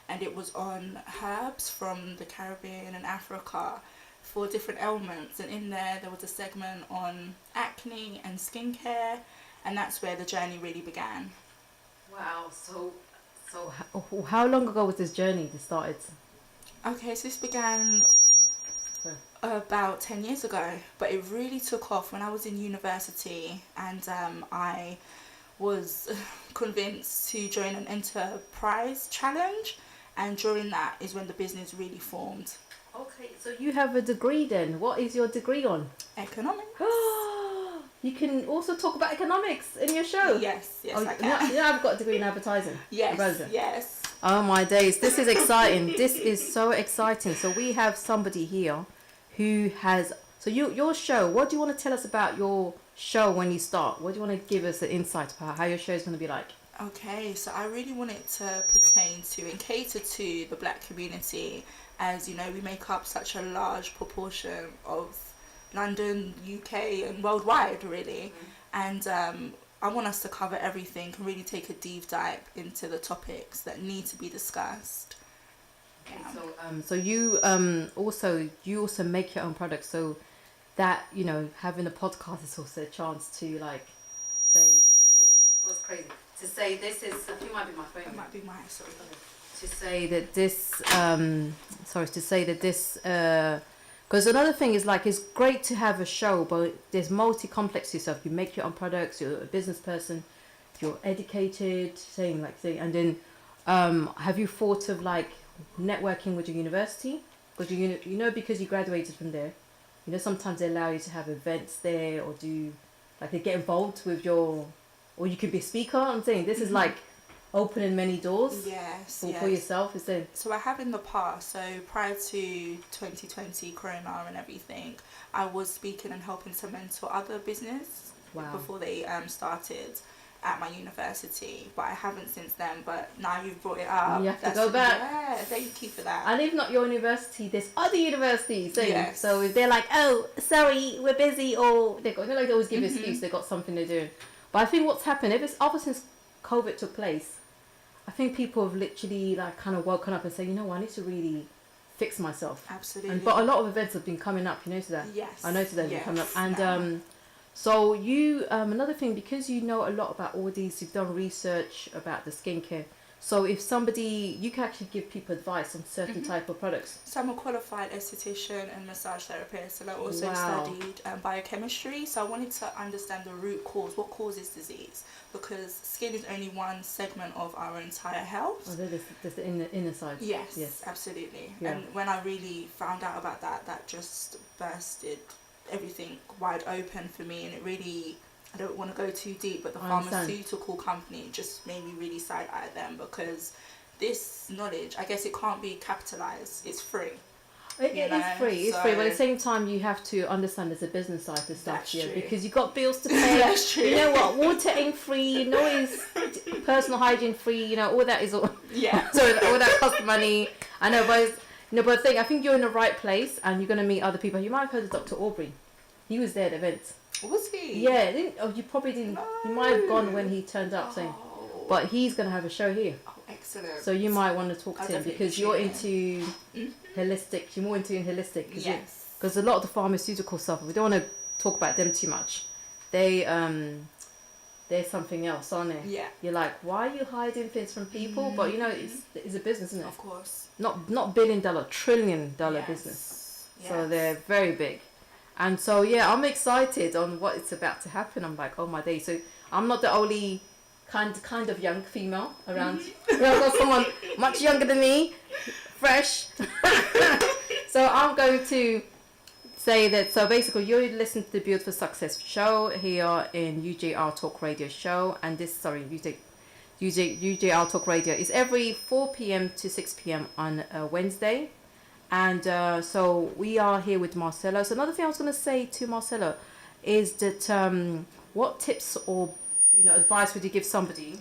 and it was on herbs from the Caribbean and Africa for different ailments, and in there was a segment on acne and skincare, and that's where the journey really began. Wow, so how long ago was this journey that started? Okay, so this began about 10 years ago, but it really took off when I was in university, and I was convinced to join an enterprise challenge, and during that is when the business really formed. Okay, so you have a degree then. What is your degree on? Economics. You can also talk about economics in your show. Yes, I can. Yeah, I've got a degree in advertising. Yes. Oh my days, this is exciting. This is so exciting. So we have somebody here who has, so your show, what do you want to tell us about your show when you start? What do you want to give us an insight about how your show is going to be like? Okay, so I really want it to pertain to and cater to the black community, as you know, we make up such a large proportion of London, UK and worldwide really. And I want us to cover everything and really take a deep dive into the topics that need to be discussed. Yeah. So you also make your own products. So that, you know, having a podcast is also a chance to like say what's crazy. To say this is, I think it might be my phone. It might be mine, sorry. To say that this because another thing is like it's great to have a show, but there's multi-complex to yourself. You make your own products, you're a business person, you're educated, and then have you thought of like networking with your university? Because you know because you graduated from there, you know sometimes they allow you to have events there or do like they get involved with your, or you could be a speaker. I'm saying this is like opening many doors. Yes, for yourself, is there? So I have in the past, so prior to 2020 Corona and everything, I was speaking and helping to mentor other business before they started at my university, but I haven't since then. But now you've brought it up, you have to go back. Yeah, thank you for that. And if not your university, there's other universities. Yes. So if they're like, oh, sorry, we're busy, or they always give an excuse, they got something to do. But I think what's happened, ever since COVID took place, I think people have literally like kind of woken up and said, you know what, I need to really fix myself. Absolutely. But a lot of events have been coming up, you notice that? Yes. I noticed they've been coming up. And so you, another thing, because you know a lot about all these, you've done research about the skincare. So if somebody, you can actually give people advice on certain type of products. So I'm a qualified esthetician and massage therapist, and I also studied biochemistry. So I wanted to understand the root cause, what causes disease, because skin is only one segment of our entire health. Oh, there's the inner side. Yes, absolutely. Yeah. And when I really found out about that, that just bursted everything wide open for me, and it really, I don't want to go too deep, but the pharmaceutical company just made me really side-eye them, because this knowledge, I guess it can't be capitalized. It's free. It is free, but at the same time you have to understand there's a business side to stuff, because you got bills to pay. That's true. You know what, water ain't free, you know, it's personal hygiene free, you know, all that is all. Yeah. So all that costs money. I know, but I think you're in the right place, and you're going to meet other people. You might have heard of Dr. Aubrey. He was there at events. Was he? Yeah, you probably didn't. No. You might have gone when he turned up, saying, but he's going to have a show here. Oh, excellent. So you might want to talk to him, because you're into holistic. You're more into holistic. Yes. Because a lot of the pharmaceutical stuff, we don't want to talk about them too much. They're something else, aren't they? Yeah. You're like, why are you hiding things from people? But you know, it's a business, isn't it? Of course. Not $1 billion, $1 trillion business. Yes. So they're very big. And so, yeah, I'm excited on what it's about to happen. I'm like, oh my day. So I'm not the only kind of young female around. You know, I've got someone much younger than me, fresh. So I'm going to say that, so basically you're listening to the Build for Success show here in UJR Talk Radio show. And this, UJR Talk Radio is every 4 p.m. to 6 p.m. on Wednesday. And so we are here with Marcelo. So another thing I was going to say to Marcelo is that what tips or advice would you give somebody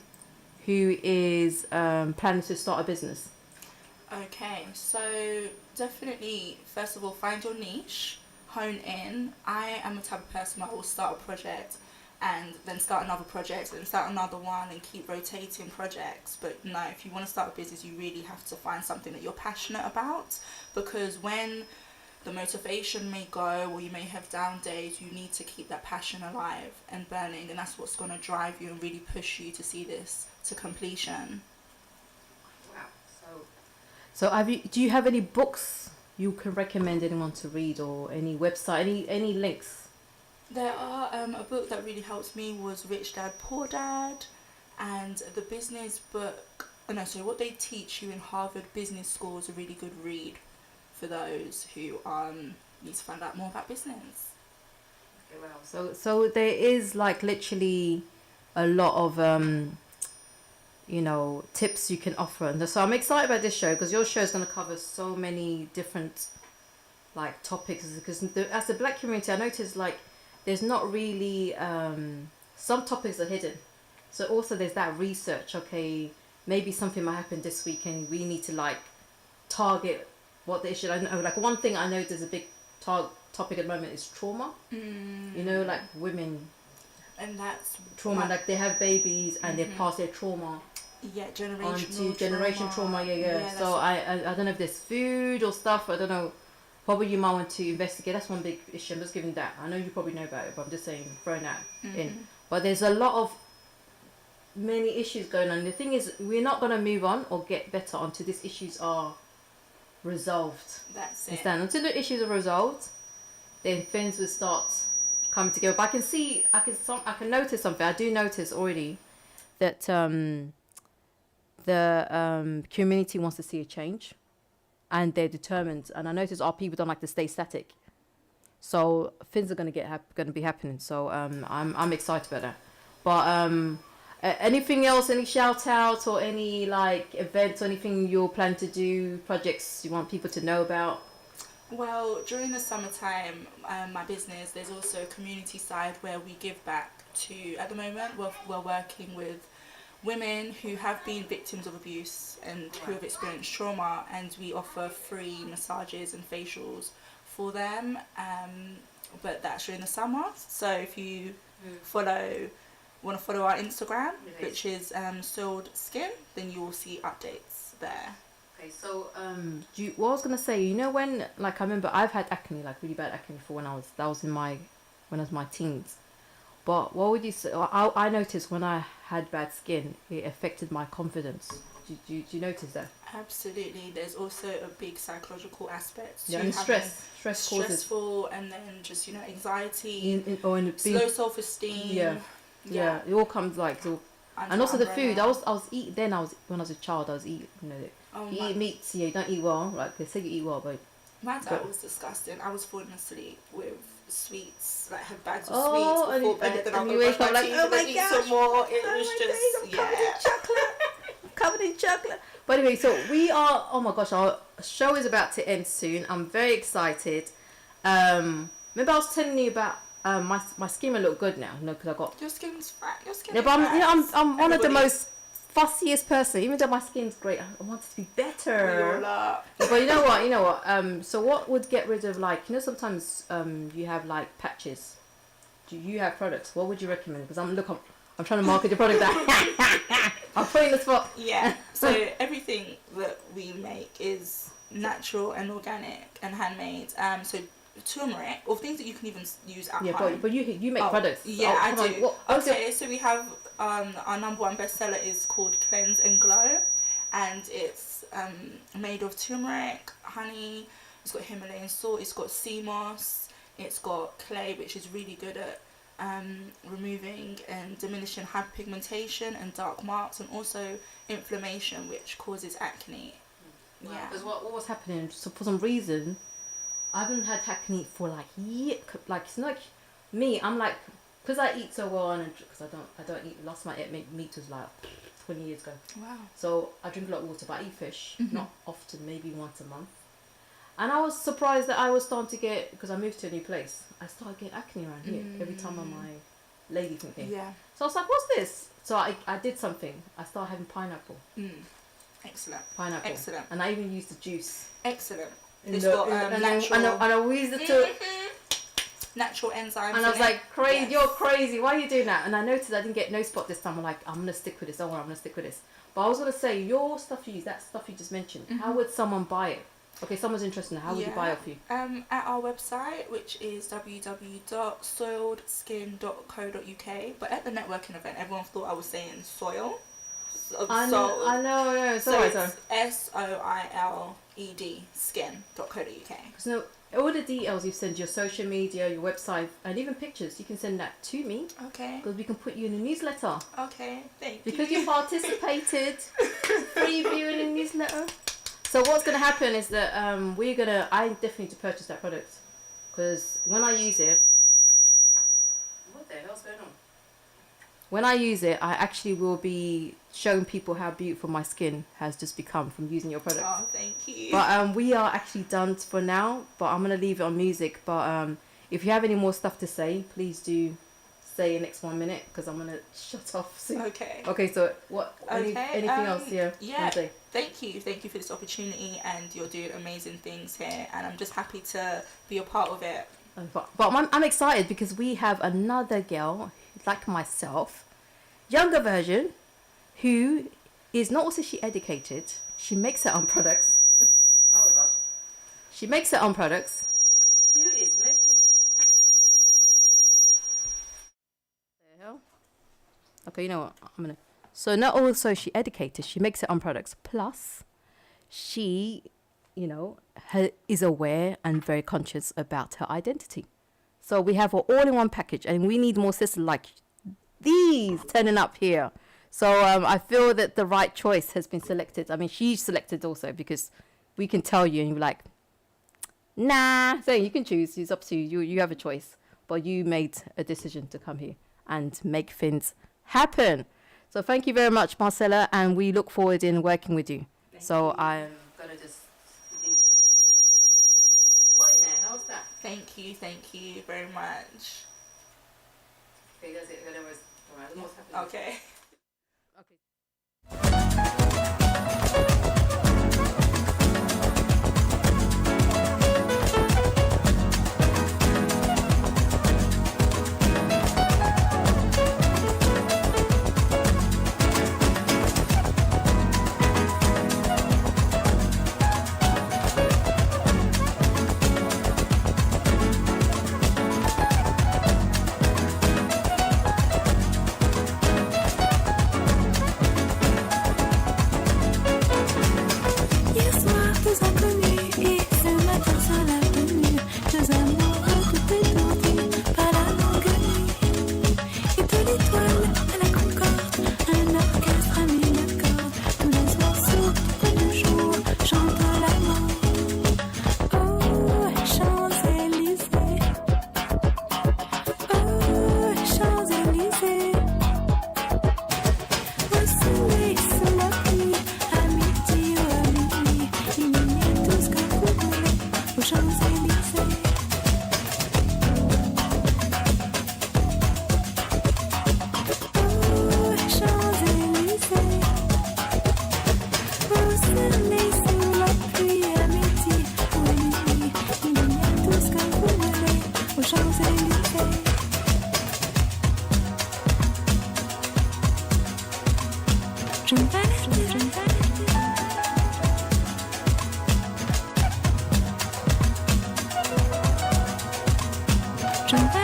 who is planning to start a business? Okay, so definitely, first of all, find your niche, hone in. I am the type of person that will start a project and then start another project and start another one and keep rotating projects. But no, if you want to start a business, you really have to find something that you're passionate about, because when the motivation may go, or you may have down days, you need to keep that passion alive and burning, and that's what's going to drive you and really push you to see this to completion. Wow. So do you have any books you can recommend anyone to read, or any website, any links? There are a book that really helped me was Rich Dad Poor Dad, and the business book, what they teach you in Harvard Business School is a really good read for those who need to find out more about business. Okay, wow. So there is like literally a lot of tips you can offer, and so I'm excited about this show, because your show is going to cover so many different like topics, because as the Black community, I noticed like there's not really some topics are hidden. So also there's that research. Okay, maybe something might happen this week, and we need to like target what the issue. I know, like one thing I know there's a big topic at the moment is trauma. You know, like women And that's trauma, what- like they have babies and they pass their trauma generational generation trauma. Yeah. that's So what- I don't know if there's food or stuff. I don't know. Probably you might want to investigate. That's one big issue. I'm just giving that. I know you probably know about it, but I'm just saying, throwing that in. But there's a lot of many issues going on. The thing is, we're not going to move on or get better until these issues are resolved. That's it. Understand? Until the issues are resolved, then things will start coming together. But I can notice something. I do notice already that the community wants to see a change, and they're determined. And I notice our people don't like to stay static. So things are going to be happening. So I'm excited about that. But anything else? Any shout outs or any like events or anything you're planning to do? Projects you want people to know about? Well, during the summertime, my business, there's also a community side where we give back to, at the moment, we're working with women who have been victims of abuse and who have experienced trauma, and we offer free massages and facials for them. But that's during the summer. So if you want to follow our Instagram, which is Soiled Skin, then you will see updates there. Okay, so what I was gonna say, you know, when like I remember I've had acne, like really bad acne before when I was in my teens. But what would you say? I noticed when I had bad skin, it affected my confidence. Do you notice that? Absolutely. There's also a big psychological aspect to Yeah, and having stress causes stressful, and then just anxiety, in low self-esteem. Yeah, it all comes like so. under And also the umbrella. food. I was eating then. When I was a child, I was eating. You eat meats. Yeah, you don't eat well. Like they say, you eat well, but My dad was disgusting. I was falling asleep with sweets, like had bags of Oh, sweets before bed, and then I you would wake brush up my like, teeth oh and then my eat gosh, some more. It oh was my just days, I'm covered in chocolate. Covered in chocolate. But anyway, so we are. Oh my gosh, our show is about to end soon. I'm very excited. Remember I was telling you about my skin will look good now. Because I got. Your skin's fat. Your skin. Yeah, is but fat. I'm one of the Everybody- most fussiest person. Even though my skin's great, I want it to be We better. all are. But you know what? So what would get rid of sometimes you have like patches. Do you have products? What would you recommend? Because I'm trying to market your product. I'm putting the spot. Yeah. So everything that we make is natural and organic and handmade. So turmeric or things that you can even use at home. But you make products. Yeah, Oh, I come on. do. What's your- Okay, so we have our number one bestseller is called Cleanse and Glow, and it's made of turmeric, honey. It's got Himalayan salt. It's got sea moss. It's got clay, which is really good at removing and diminishing hyperpigmentation and dark marks, and also inflammation, which causes acne. Yeah. Because what was happening? So for some reason, I haven't had acne for like years. Like it's not like me. I'm like, because I eat so well, and because I don't eat. Last time I ate meat was like 20 years ago. Wow. So I drink a lot of water, but I eat fish not often, maybe once a month. And I was surprised that I was starting to get, because I moved to a new place, I started getting acne around here every time I'm my lady thing. Yeah. So I was like, what's this? So I did something. I started having pineapple. Excellent. Pineapple. Excellent. And I even used the juice. Excellent. In It's the- got and natural. I used it to... Natural enzymes. And I was in like, it. crazy, Yes. you're crazy. Why are you doing that? And I noticed I didn't get no spot this time. I'm like, I'm going to stick with this. Don't worry, I'm going to stick with this. But I was going to say, your stuff you use, that stuff you just mentioned, how would someone buy it? Okay, someone's interested. How would you buy it for you? At our website, which is www.soiledskin.co.uk. But at the networking event, everyone thought I was saying soil. I know. So Sorry. it's SOILED skin.co.uk. So all the details you send, your social media, your website, and even pictures, you can send that to me. Okay. Because we can put you in a newsletter. Okay. Thank Because you. you participated, preview in a newsletter. So what's going to happen is that I definitely need to purchase that product. Because when I use it... What the hell's going on? When I use it, I actually will be showing people how beautiful my skin has just become from using your product. Oh, thank you. But we are actually done for now. But I'm going to leave it on music. But if you have any more stuff to say, please do say in the next 1 minute. Because I'm going to shut off soon. Okay. Okay, so what? Okay, Anything else? Yeah. Yeah. Say? Thank you for this opportunity, and you're doing amazing things here, and I'm just happy to be a part of it. But I'm excited because we have another girl. like myself, younger version, who is not also she educated. She makes her own products. Oh gosh. She makes her own products. Who is making? The hell? Okay, you know what? I'm gonna. So not also she educated. She makes her own products. Plus, she, you know, is aware and very conscious about her identity. So we have an all-in-one package, and we need more sisters like these turning up here. So I feel that the right choice has been selected. I mean, she's selected also because we can tell you and you're like, nah. So you can choose. It's up to you. You have a choice. But you made a decision to come here and make things happen. So thank you very much, Marcella, and we look forward in working with you. I'm going to just leave the... What in there? How's that? Thank you very much. Okay, that's it. All right, what's happening? Okay. Okay. Jump